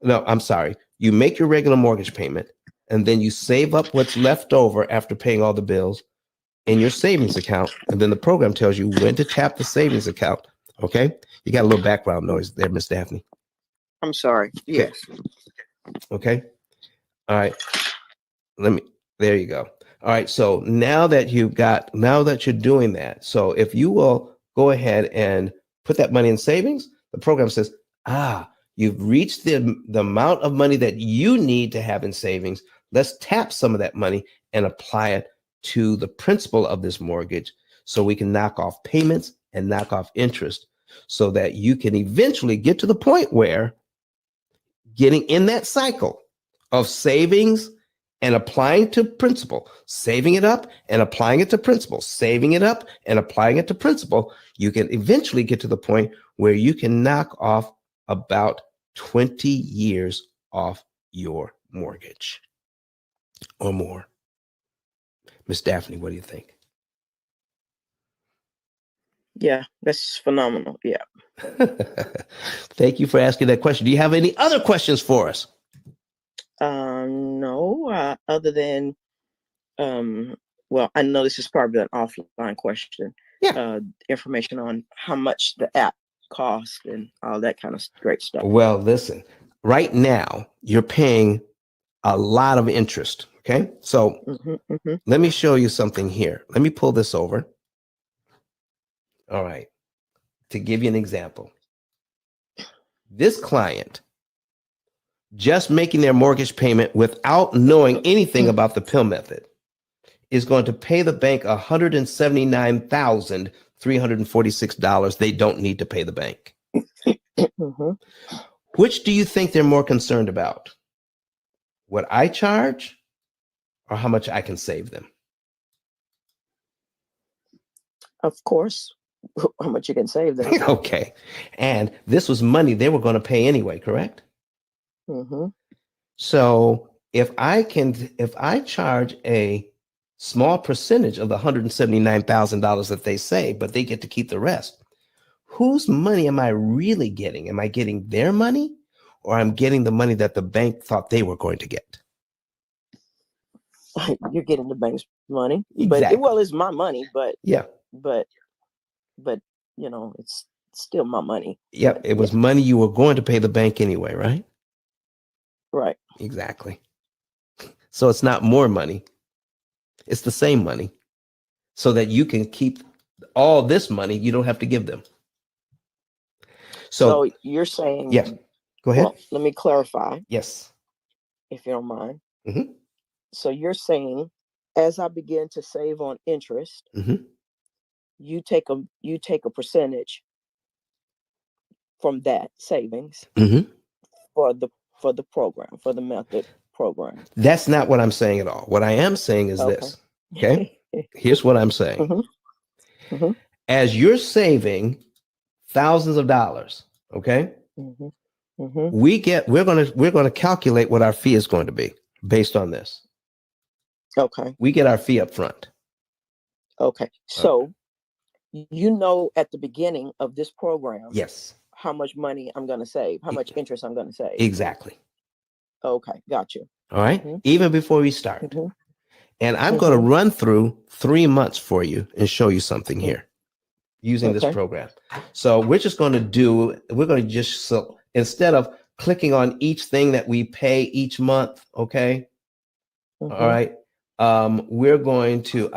No, I'm sorry. You make your regular mortgage payment and then you save up what's left over after paying all the bills in your savings account. And then the program tells you when to tap the savings account. Okay. You got a little background noise there, Miss Daphne. I'm sorry. Yes. Okay. All right. There you go. All right. So now that you're doing that, so if you will go ahead and put that money in savings, the program says, you've reached the amount of money that you need to have in savings. Let's tap some of that money and apply it to the principal of this mortgage so we can knock off payments and knock off interest so that you can eventually get to the point where getting in that cycle of savings and applying to principal, saving it up and applying it to principal, saving it up and applying it to principal, you can eventually get to the point where you can knock off about 20 years off your mortgage or more. Miss Daphne, what do you think? Yeah, that's phenomenal. Yeah. Thank you for asking that question. Do you have any other questions for us? No, other than, well, I know this is probably an offline question. Yeah. Information on how much the app costs and all that kind of great stuff. Well, listen, right now you're paying a lot of interest. Okay. So let me show you something here. Let me pull this over. All right. To give you an example, this client just making their mortgage payment without knowing anything about the P.I.L.L method is going to pay the bank $179,346 they don't need to pay the bank. Which do you think they're more concerned about? What I charge or how much I can save them? Of course, how much you can save them. Okay. And this was money they were going to pay anyway, correct? So if I charge a small percentage of the $179,000 that they save, but they get to keep the rest, whose money am I really getting? Am I getting their money or I'm getting the money that the bank thought they were going to get? You're getting the bank's money. Exactly. But it's my money, but yeah. But it's still my money. Yep. It was money you were going to pay the bank anyway, right? Right. Exactly. So it's not more money. It's the same money so that you can keep all this money you don't have to give them. So you're saying, yeah, go ahead. Well, let me clarify. Yes. If you don't mind. So you're saying, as I begin to save on interest, you take a percentage from that savings for the program, for the method program. That's not what I'm saying at all. What I am saying is this. Okay. Here's what I'm saying. As you're saving thousands of dollars, okay, Mm-hmm. we're gonna calculate what our fee is going to be based on this. Okay. We get our fee up front. Okay. So at the beginning of this program, Yes, how much money I'm going to save, how much interest I'm going to save. exactly. Okay. Got you. All right. Mhm. Even before we start. Mm-hmm. And I'm going to run through 3 months for you and show you something Mm. here using this Okay. program. So we're going to just, so instead of clicking on each thing that we pay each month, okay? Mhm. All right. I'm going to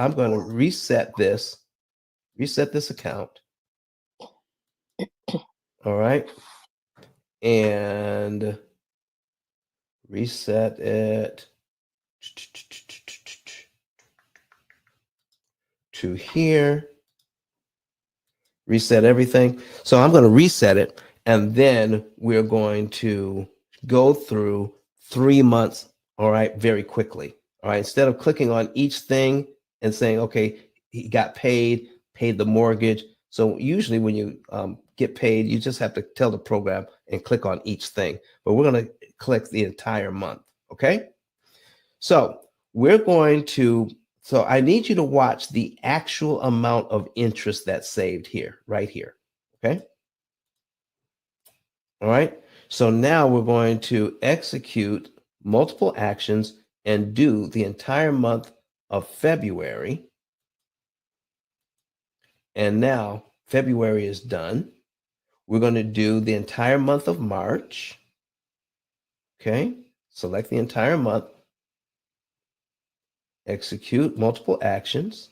reset this account. All right. And reset it to here. Reset everything. So I'm going to reset it, and then we're going to go through 3 months, all right, very quickly. All right. Instead of clicking on each thing and saying, okay, he got paid the mortgage. So usually when you get paid, you just have to tell the program and click on each thing. But we're going to click the entire month. Okay. So I need you to watch the actual amount of interest that's saved here, right here. Okay. All right. So now we're going to execute multiple actions and do the entire month of February. And now February is done. We're going to do the entire month of March. Okay. Select the entire month, execute multiple actions.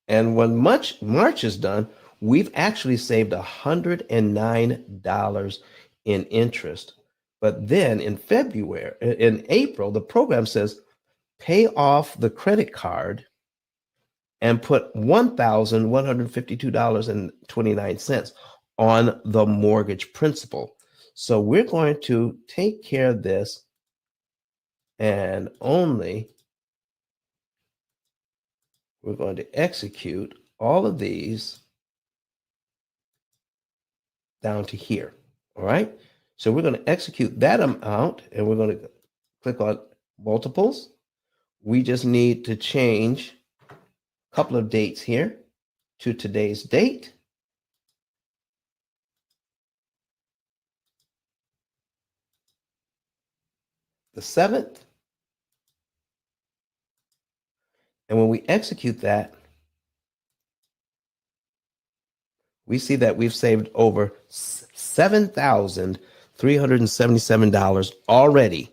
And when March is done, we've actually saved $109 in interest. But then in April, the program says pay off the credit card and put $1,152.29 on the mortgage principal. So we're going to take care of this, and we're going to execute all of these down to here. All right. So we're going to execute that amount, and we're going to click on multiples. We just need to change a couple of dates here to today's date. The 7th. And when we execute that, we see that we've saved over $7,377 already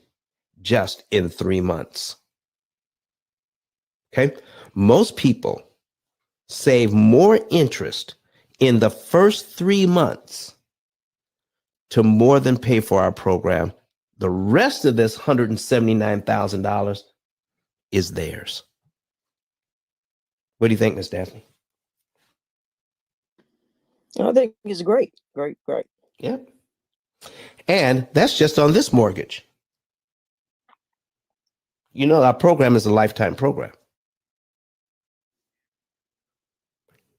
just in 3 months. Okay. Most people save more interest in the first 3 months to more than pay for our program. The rest of this $179,000 is theirs. What do you think, Ms. Daphne? I think it's great. Great. Yep. And that's just on this mortgage. You know, our program is a lifetime program.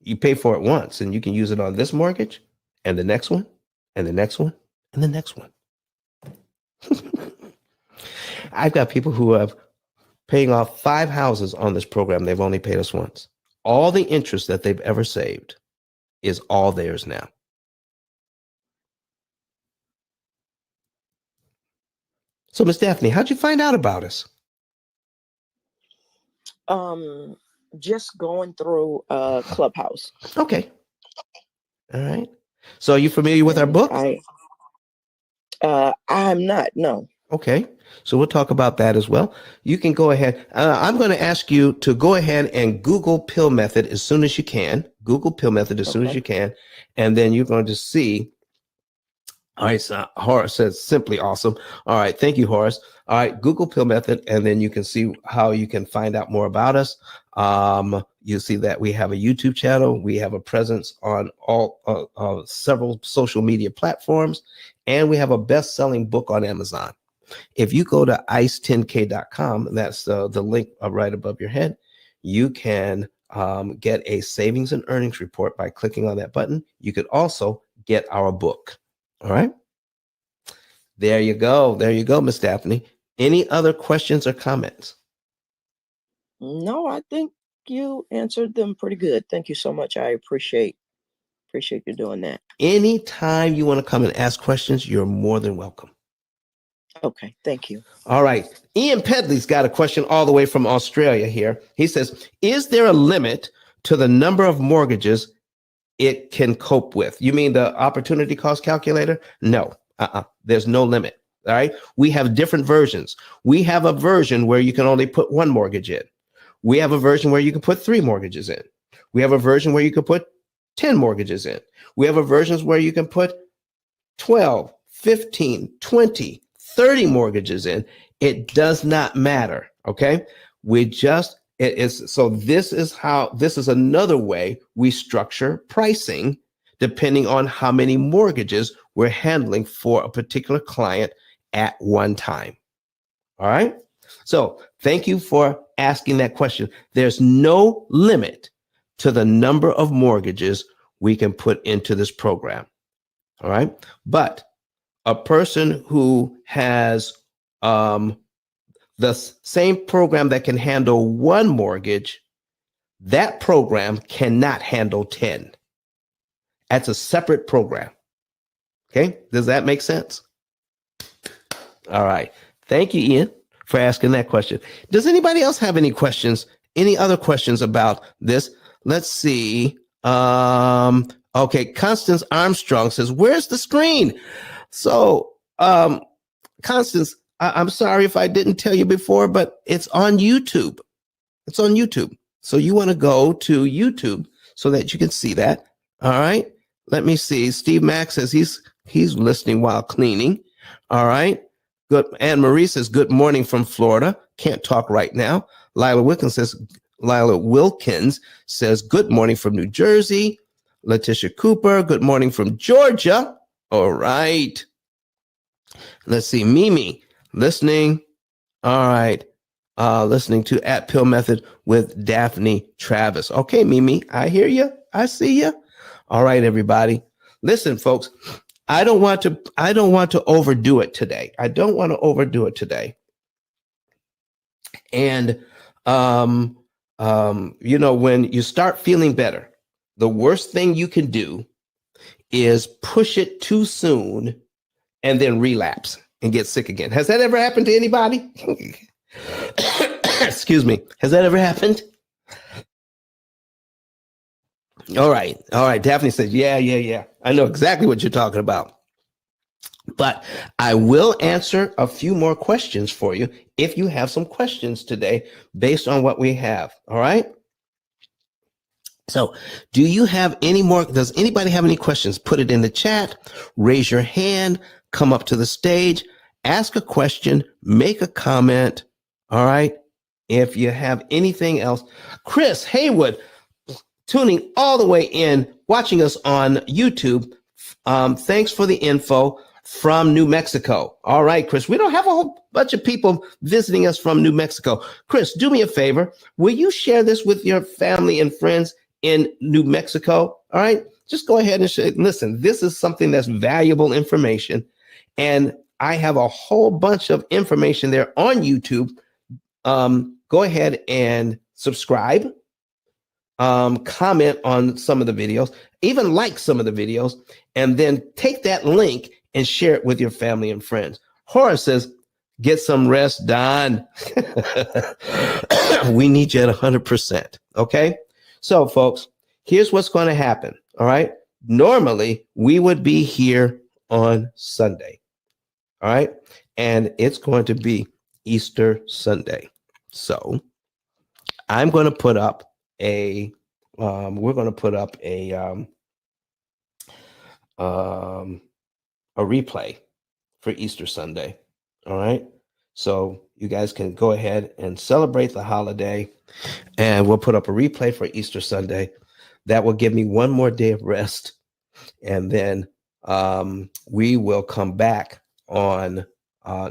You pay for it once, and you can use it on this mortgage and the next one and the next one and the next one. I've got people who have paying off 5 houses on this program. They've only paid us once. All the interest that they've ever saved is all theirs now. So, Miss Daphne, how'd you find out about us? Just going through Clubhouse. Okay. All right. So are you familiar with our book? I'm not, no. Okay. So we'll talk about that as well. You can go ahead. I'm going to ask you to go ahead and Google P.I.L.L method as soon as you can. Google P.I.L.L method as soon as you can. And then you're going to see. All right. So Horace says simply awesome. All right. Thank you, Horace. All right. Google P.I.L.L method. And then you can see how you can find out more about us. You'll see that we have a YouTube channel. We have a presence on several social media platforms. And we have a best-selling book on Amazon. If you go to ice10k.com, that's the link right above your head, you can get a savings and earnings report by clicking on that button. You could also get our book. All right. There you go. There you go, Miss Daphne. Any other questions or comments? No, I think you answered them pretty good. Thank you so much. I appreciate you doing that. Anytime you want to come and ask questions, you're more than welcome. Okay, thank you. All right. Ian Pedley's got a question all the way from Australia here. He says, is there a limit to the number of mortgages it can cope with? You mean the opportunity cost calculator? No, there's no limit. All right. We have different versions. We have a version where you can only put one mortgage in. We have a version where you can put 3 mortgages in. We have a version where you can put 10 mortgages in. We have a version where you can put 12, 15, 20, 30 mortgages in. It does not matter. Okay. This is another way we structure pricing depending on how many mortgages we're handling for a particular client at one time. All right. So thank you for asking that question. There's no limit to the number of mortgages we can put into this program. All right. But a person who has the same program that can handle 1 mortgage, that program cannot handle 10. That's a separate program. Okay. Does that make sense? All right. Thank you, Ian, for asking that question. Does anybody else have any questions? Any other questions about this? Let's see. Okay. Constance Armstrong says, where's the screen? So, Constance, I'm sorry if I didn't tell you before, but it's on YouTube. It's on YouTube. So you want to go to YouTube so that you can see that. All right. Let me see. Steve Mack says he's listening while cleaning. All right. Good. Anne Marie says, good morning from Florida. Can't talk right now. Lila Wilkins says, good morning from New Jersey. Letitia Cooper, good morning from Georgia. All right. Let's see. Mimi, listening. All right. Listening to At Pill Method with Daphne Travis. Okay, Mimi, I hear you. I see you. All right, everybody. Listen, folks, I don't want to overdo it today. And when you start feeling better, the worst thing you can do is push it too soon and then relapse and get sick again. Has that ever happened to anybody? Excuse me. Has that ever happened? All right. Daphne says, yeah. I know exactly what you're talking about. But I will answer a few more questions for you if you have some questions today based on what we have. All right. So does anybody have any questions? Put it in the chat, raise your hand, come up to the stage, ask a question, make a comment. All right. If you have anything else, Chris Haywood, tuning all the way in, watching us on YouTube. Thanks for the info from New Mexico. All right, Chris, we don't have a whole bunch of people visiting us from New Mexico. Chris, do me a favor. Will you share this with your family and friends in New Mexico? All right, just go ahead and share. Listen, this is something that's valuable information. And I have a whole bunch of information there on YouTube. Go ahead and subscribe, comment on some of the videos, even like some of the videos, and then take that link and share it with your family and friends. Horace says, get some rest, Don. We need you at 100%. Okay. So folks, here's what's going to happen. All right. Normally we would be here on Sunday. All right. And it's going to be Easter Sunday. So I'm going to put up a replay for Easter Sunday. All right. So you guys can go ahead and celebrate the holiday, and we'll put up a replay for Easter Sunday. That will give me one more day of rest. And then we will come back on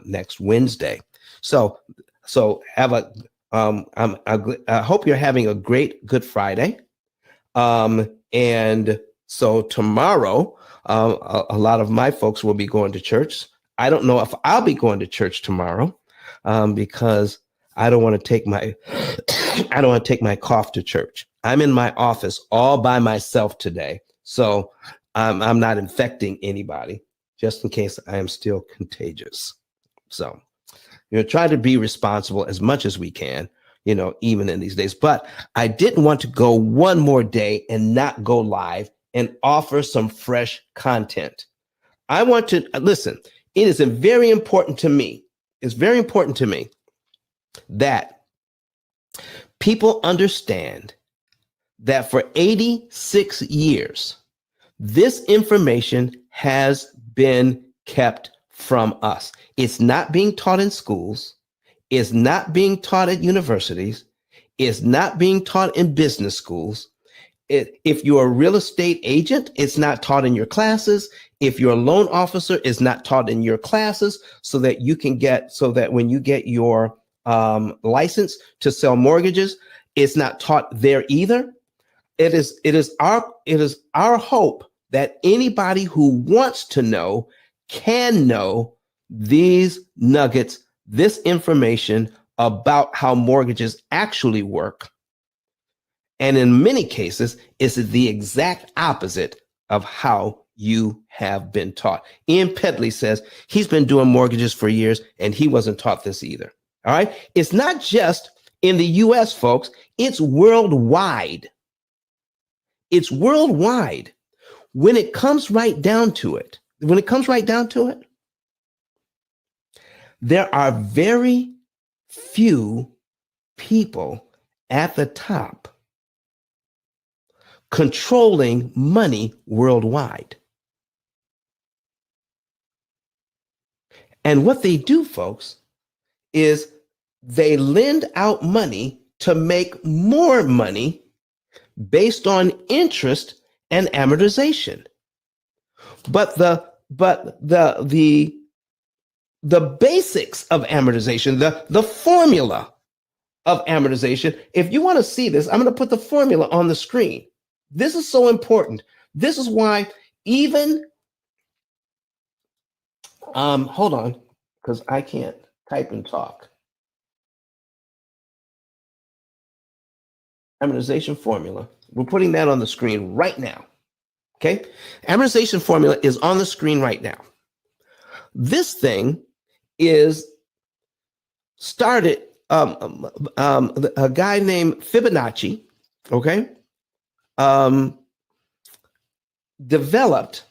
next Wednesday. So have I hope you're having a great Good Friday. And so tomorrow, a lot of my folks will be going to church. I don't know if I'll be going to church tomorrow, because I don't want to take my I don't want to take my cough to church. I'm in my office all by myself today, so I'm not infecting anybody, just in case I am still contagious. So, try to be responsible as much as we can, even in these days. But I didn't want to go one more day and not go live and offer some fresh content. I want to listen. It is very important to me. It's very important to me that people understand that for 86 years, this information has been kept from us. It's not being taught in schools. It's not being taught at universities. It's not being taught in business schools. If you're a real estate agent, it's not taught in your classes. If you're a loan officer, it's not taught in your classes, so that when you get your license to sell mortgages, it's not taught there either. It is our hope that anybody who wants to know can know these nuggets, this information about how mortgages actually work. And in many cases, it's the exact opposite of how you have been taught. Ian Pedley says he's been doing mortgages for years and he wasn't taught this either. All right. It's not just in the US, folks, it's worldwide. It's worldwide. When it comes right down to it, there are very few people at the top controlling money worldwide. And what they do, folks, is they lend out money to make more money based on interest and amortization. But the basics of amortization, the formula of amortization, if you want to see this, I'm going to put the formula on the screen. This is so important. This is why even, hold on, because I can't type and talk. Amortization formula. We're putting that on the screen right now. Okay. Amortization formula is on the screen right now. This thing is started, a guy named Fibonacci, okay, developed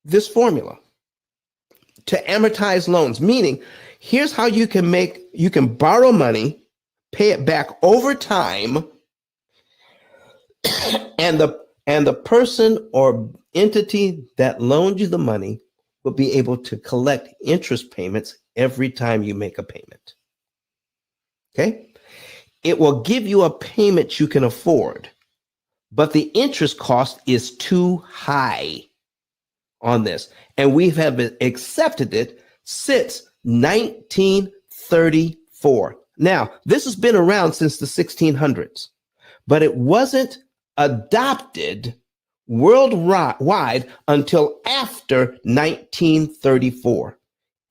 this formula to amortize loans, meaning here's how you can borrow money, pay it back over time, and the person or entity that loaned you the money will be able to collect interest payments every time you make a payment. Okay? It will give you a payment you can afford, but the interest cost is too high on this. And we have accepted it since 1934. Now, this has been around since the 1600s, but it wasn't adopted worldwide until after 1934.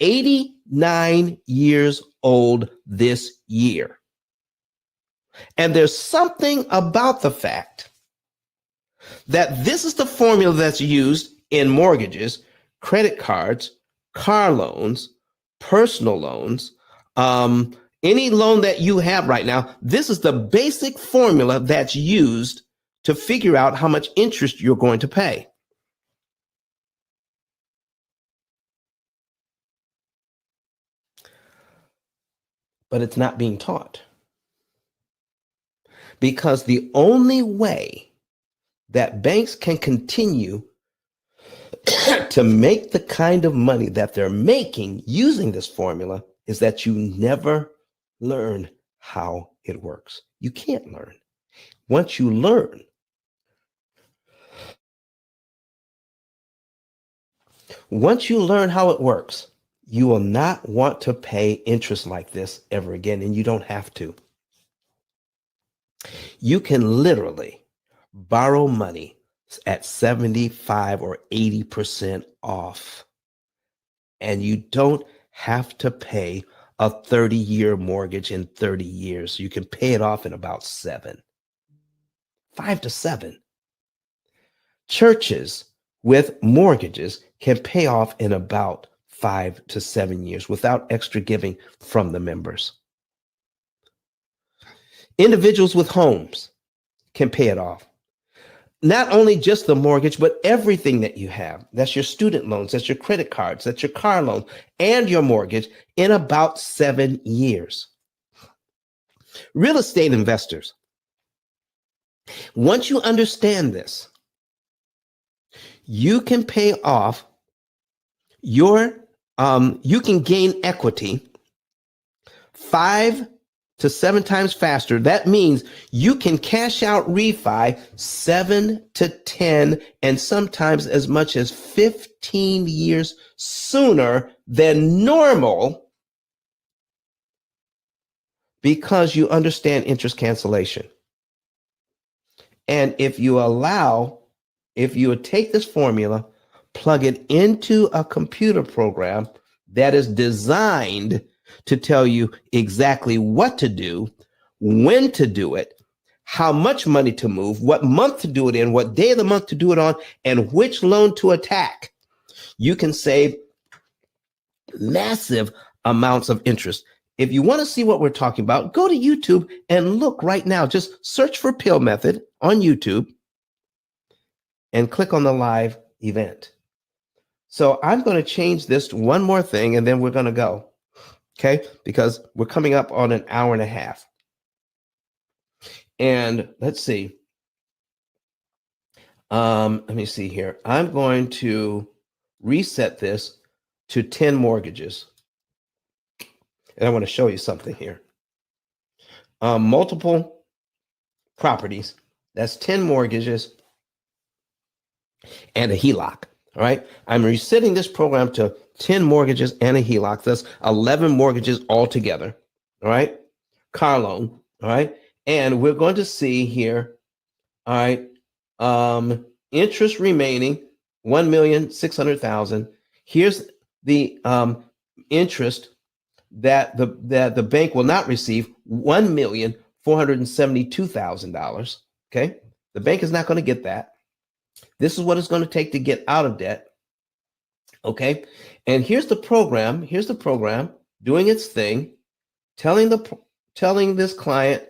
89 years old this year. And there's something about the fact that this is the formula that's used in mortgages, credit cards, car loans, personal loans, any loan that you have right now. This is the basic formula that's used to figure out how much interest you're going to pay. But it's not being taught. Because the only way that banks can continue to make the kind of money that they're making using this formula is that you never learn how it works. You can't learn. Once you learn how it works, you will not want to pay interest like this ever again, and you don't have to. You can literally borrow money at 75 or 80% off, and you don't have to pay a 30-year mortgage in 30 years. You can pay it off in about 5 to 7. Churches with mortgages can pay off in about 5 to 7 years without extra giving from the members. Individuals with homes can pay it off. Not only just the mortgage, but everything that you have. That's your student loans, that's your credit cards, that's your car loan, and your mortgage in about 7 years. Real estate investors, once you understand this, you can pay off you can gain equity 5 to 7 times faster. That means you can cash out refi 7 to 10 and sometimes as much as 15 years sooner than normal because you understand interest cancellation. And if you take this formula, plug it into a computer program that is designed to tell you exactly what to do, when to do it, how much money to move, what month to do it in, what day of the month to do it on, and which loan to attack, you can save massive amounts of interest. If you want to see what we're talking about, go to YouTube and look right now. Just search for P.I.L.L method on YouTube and click on the live event. So I'm going to change this to one more thing and then we're going to go. Okay, because we're coming up on an hour and a half. And let's see. Let me see here. I'm going to reset this to 10 mortgages. And I want to show you something here. Multiple properties. That's 10 mortgages and a HELOC. All right. I'm resetting this program to 10 mortgages and a HELOC. That's 11 mortgages altogether. All right. Car loan. All right. And we're going to see here. All right. Interest remaining $1,600,000. Here's the interest that the bank will not receive, $1,472,000. Okay. The bank is not going to get that. This is what it's going to take to get out of debt. Okay. And here's the program. Here's the program doing its thing, telling this client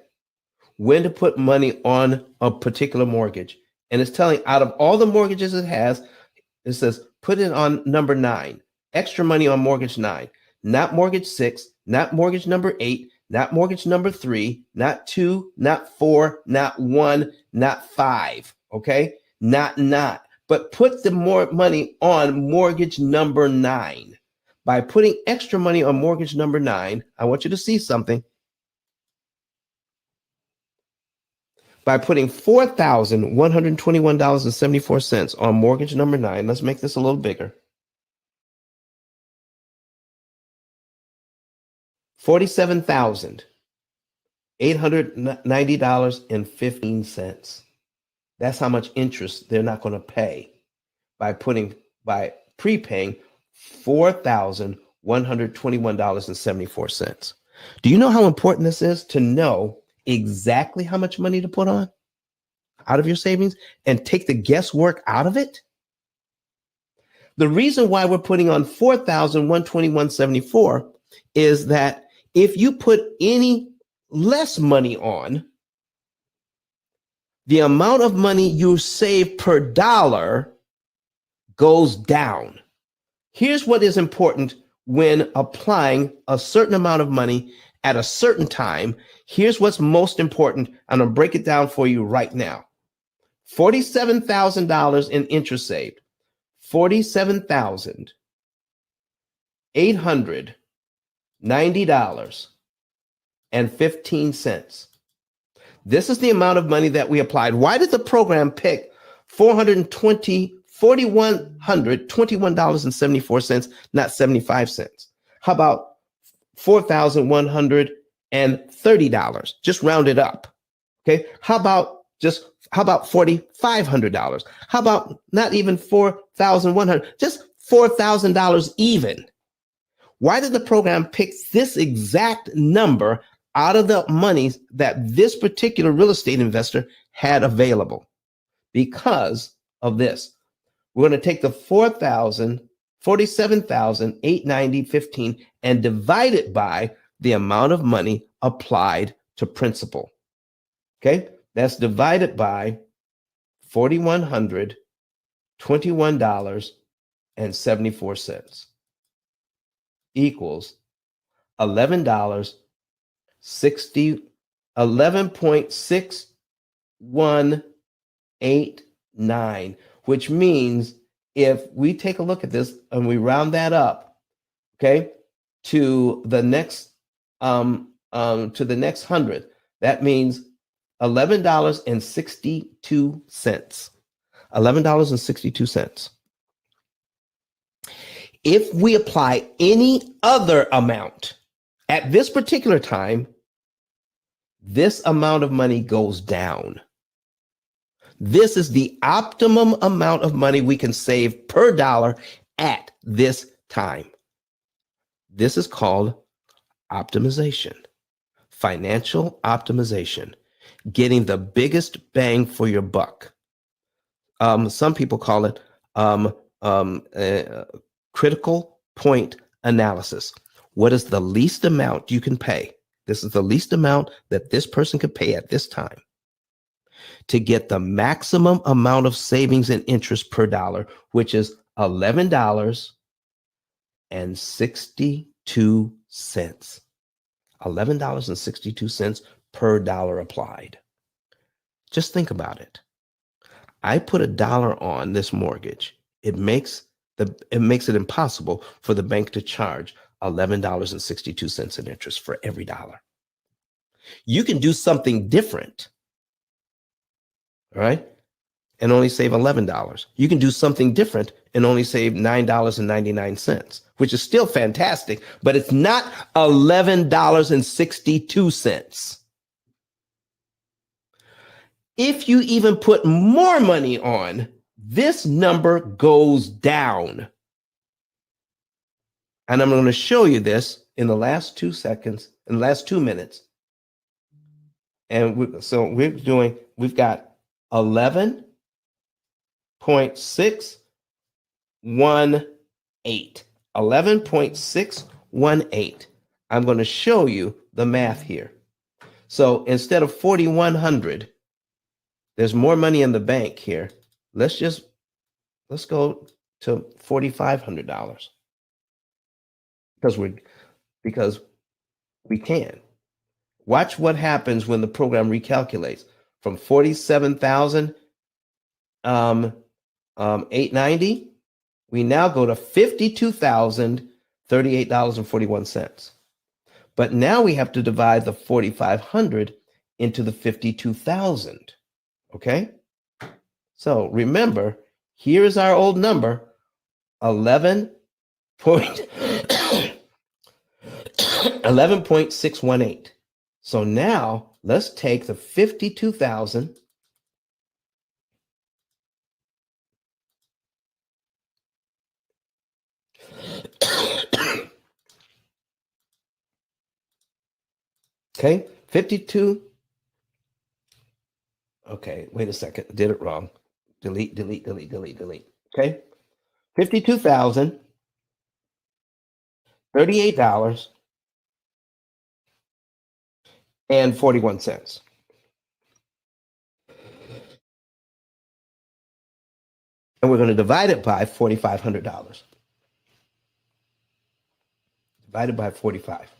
when to put money on a particular mortgage. And it's telling out of all the mortgages it has, it says, put it on number 9, extra money on mortgage 9, not mortgage 6, not mortgage number 8, not mortgage number 3, not 2, not 4, not 1, not 5. Okay. Not, but put the more money on mortgage number 9. By putting extra money on mortgage number 9, I want you to see something. By putting $4,121.74 on mortgage number 9, let's make this a little bigger. $47,890.15. That's how much interest they're not going to pay by prepaying $4,121.74. Do you know how important this is to know exactly how much money to put on out of your savings and take the guesswork out of it? The reason why we're putting on $4,121.74 is that if you put any less money on, the amount of money you save per dollar goes down. Here's what is important when applying a certain amount of money at a certain time. Here's what's most important. I'm going to break it down for you right now. $47,000 in interest saved. $47,890.15. This is the amount of money that we applied. Why did the program pick $4,121.74, not 75 cents? How about $4,130? Just round it up. Okay. How about $4,500? How about not even $4,100, just $4,000 even? Why did the program pick this exact number out of the monies that this particular real estate investor had available? Because of this. We're going to take the 47,890.15 and divide it by the amount of money applied to principal. Okay, that's divided by $4,121.74 equals $11.6189, which means if we take a look at this and we round that up, okay, to the next hundred, that means $11.62. $11.62. If we apply any other amount at this particular time, this amount of money goes down. This is the optimum amount of money we can save per dollar at this time. This is called optimization, financial optimization, getting the biggest bang for your buck. Some people call it critical point analysis. What is the least amount you can pay? This is the least amount that this person could pay at this time to get the maximum amount of savings and interest per dollar, which is $11.62. $11.62 per dollar applied. Just think about it. I put $1 on this mortgage. It makes it impossible for the bank to charge $11.62 in interest for every dollar. You can do something different, all right, and only save $11. You can do something different and only save $9.99, which is still fantastic, but it's not $11.62. If you even put more money on, this number goes down. And I'm going to show you this in the last 2 seconds, in the last 2 minutes. And we've got 11.618. 11.618. I'm going to show you the math here. So instead of 4,100, there's more money in the bank here. Let's go to $4,500 because we can. Watch what happens when the program recalculates from 47,890. We now go to $52,038.41. But now we have to divide the 4,500 into the 52,000. Okay? So remember, here's our old number, 11.618. So now let's take the 52,000 okay, 52. Okay, wait a second. Did it wrong. Delete. Okay. $52,038.41. And we're going to divide it by $4,500. Divided by 45.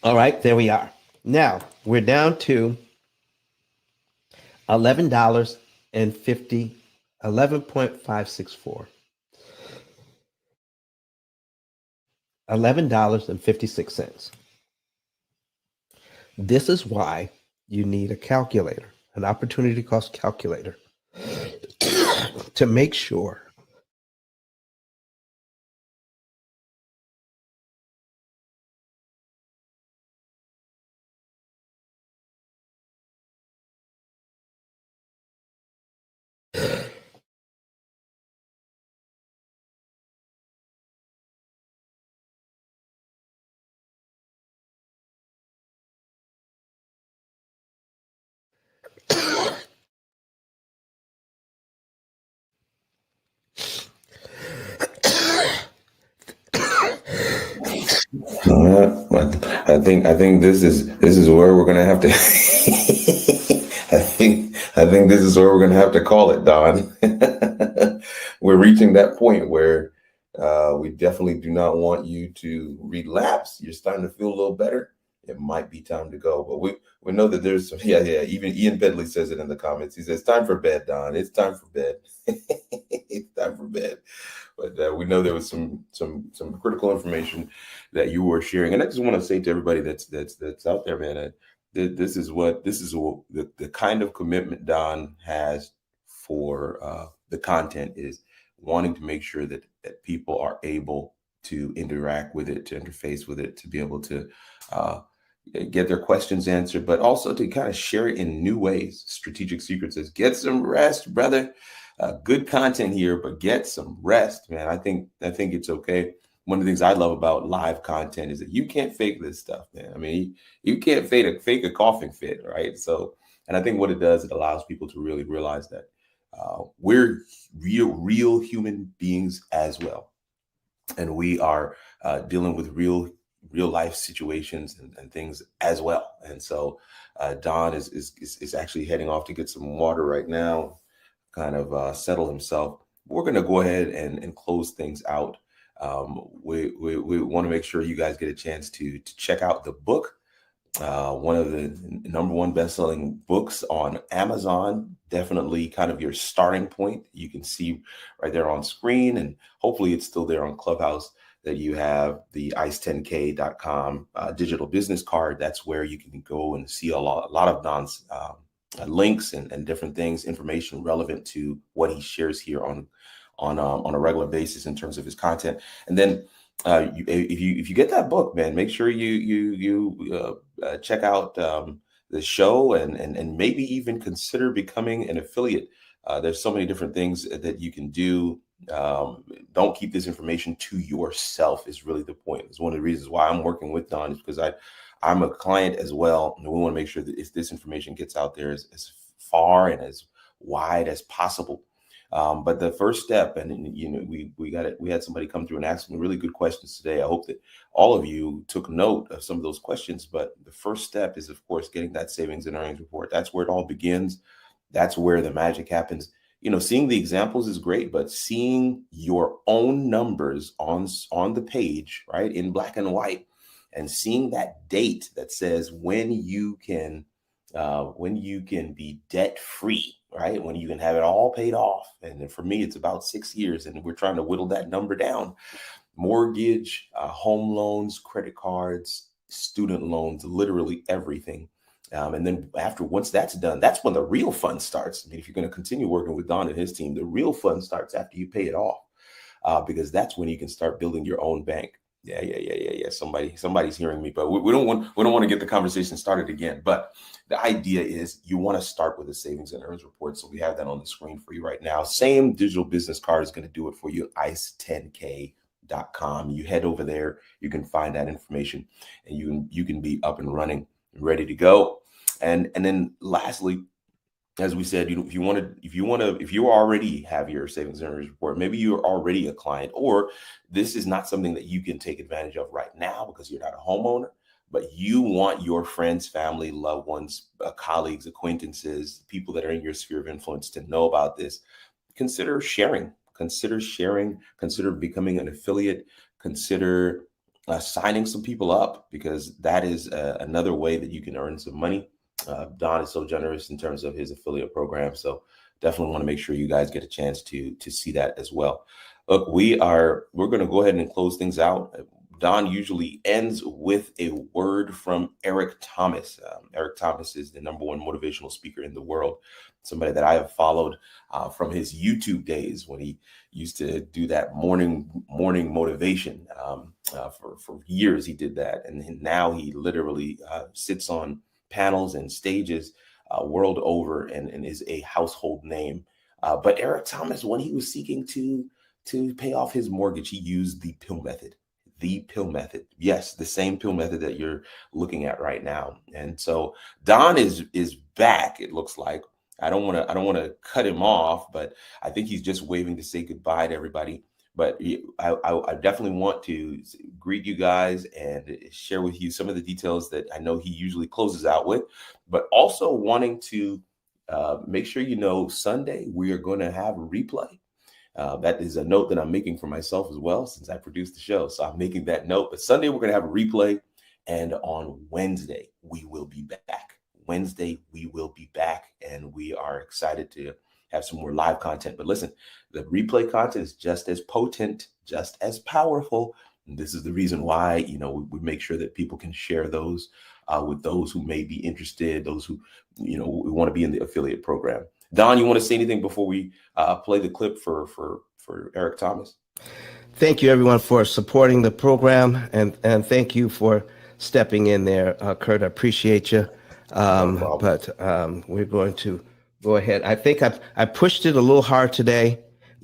All right, there we are. Now we're down to $11.564. $11.56. This is why you need a calculator, an opportunity cost calculator. to make sure. I think this is where we're gonna have to. I think this is where we're gonna have to call it, Don. We're reaching that point where we definitely do not want you to relapse. You're starting to feel a little better. It might be time to go, but we know that there's yeah. Even Ian Bedley says it in the comments. He says, "Time for bed, Don. It's time for bed. It's time for bed." But we know there was some critical information that you were sharing, and I just want to say to everybody that's out there, man, this is what the kind of commitment Don has for the content is wanting to make sure that people are able to interact with it, to interface with it, to be able to uh, get their questions answered, but also to kind of share it in new ways. Strategic Secret says, "Get some rest, brother." Good content here, but get some rest, man. I think it's okay. One of the things I love about live content is that you can't fake this stuff, man. I mean, you can't fake a coughing fit, right? So, and I think what it does, it allows people to really realize that we're real human beings as well, and we are dealing with real life situations and things as well. And so, Don is actually heading off to get some water right now, kind of settle himself. We're going to go ahead and close things out. We want to make sure you guys get a chance to check out the book. One of the number one best-selling books on Amazon. Definitely kind of your starting point. You can see right there on screen, and hopefully it's still there on Clubhouse, that you have the ice10k.com digital business card. That's where you can go and see a lot of Don's links and different things, information relevant to what he shares here on a regular basis in terms of his content. And then if you get that book, man, make sure you check out the show and maybe even consider becoming an affiliate. There's so many different things that you can do. Don't keep this information to yourself is really the point. It's one of the reasons why I'm working with Don, is because I'm a client as well, and we want to make sure that if this information gets out there as far and as wide as possible. But the first step, and we had somebody come through and ask some really good questions today. I hope that all of you took note of some of those questions. But the first step is, of course, getting that savings and earnings report. That's where it all begins. That's where the magic happens. Seeing the examples is great, but seeing your own numbers on the page, right, in black and white, and seeing that date that says when you can be debt free, right? When you can have it all paid off. And for me, it's about 6 years, and we're trying to whittle that number down. Mortgage, home loans, credit cards, student loans, literally everything. And then once that's done, that's when the real fun starts. I mean, if you're going to continue working with Don and his team, the real fun starts after you pay it off, because that's when you can start building your own bank. Yeah. Somebody's hearing me, but we don't want to get the conversation started again. But the idea is you want to start with a savings and earnings report. So we have that on the screen for you right now. Same digital business card is going to do it for you. ice10k.com. You head over there, you can find that information, and you can be up and running, ready to go. And then lastly, as we said, if you already have your savings and earnings report, maybe you're already a client, or this is not something that you can take advantage of right now because you're not a homeowner, but you want your friends, family, loved ones, colleagues, acquaintances, people that are in your sphere of influence to know about this. Consider sharing, consider becoming an affiliate, consider signing some people up, because that is another way that you can earn some money. Don is so generous in terms of his affiliate program. So definitely want to make sure you guys get a chance to see that as well. Look, we're going to go ahead and close things out. Don usually ends with a word from Eric Thomas. Eric Thomas is the #1 motivational speaker in the world, somebody that I have followed from his YouTube days when he used to do that morning motivation. For years he did that, and now he literally sits on panels and stages world over and is a household name. But Eric Thomas, when he was seeking to pay off his mortgage, he used the P.I.L.L method. The P.I.L.L method. Yes, the same P.I.L.L method that you're looking at right now. And so Don is back, it looks like. I don't want to cut him off, but I think he's just waving to say goodbye to everybody. But I definitely want to greet you guys and share with you some of the details that I know he usually closes out with, but also wanting to make sure you know Sunday we are going to have a replay. That is a note that I'm making for myself as well, since I produced the show. So I'm making that note. But Sunday, we're going to have a replay. And on Wednesday, we will be back. Wednesday, we will be back. And we are excited to have some more live content. But listen, the replay content is just as potent, just as powerful. And this is the reason why, we make sure that people can share those with those who may be interested, those who, we want to be in the affiliate program. Don, you want to say anything before we play the clip for Eric Thomas? Thank you, everyone, for supporting the program, and thank you for stepping in there, Kurt. I appreciate you. No but we're going to go ahead. I think I pushed it a little hard today,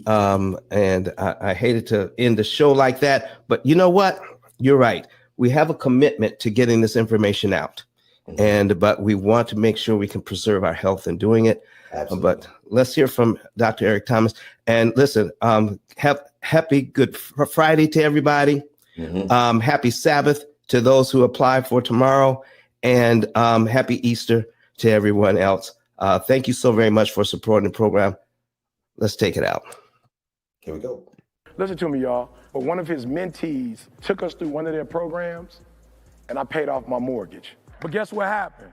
and I hated to end the show like that. But you know what? You're right. We have a commitment to getting this information out, but we want to make sure we can preserve our health in doing it. Absolutely. But let's hear from Dr. Eric Thomas. And listen, happy Good Friday to everybody. Happy Sabbath to those who apply for tomorrow. And happy Easter to everyone else. Thank you so very much for supporting the program. Let's take it out. Here we go. Listen to me, y'all. But one of his mentees took us through one of their programs, and I paid off my mortgage. But guess what happened?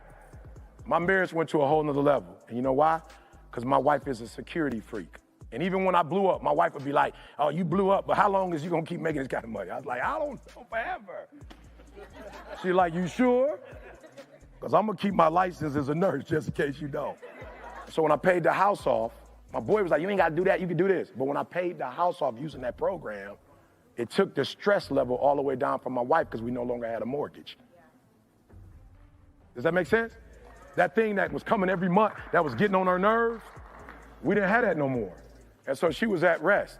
My marriage went to a whole nother level. And you know why? Because my wife is a security freak. And even when I blew up, my wife would be like, oh, you blew up, but how long is you gonna keep making this kind of money? I was like, I don't know, forever. She's like, you sure? Because I'm gonna keep my license as a nurse just in case you don't. So when I paid the house off, my boy was like, you ain't gotta do that, you can do this. But when I paid the house off using that program, it took the stress level all the way down for my wife because we no longer had a mortgage. Does that make sense? That thing that was coming every month, that was getting on her nerves, we didn't have that no more. And so she was at rest.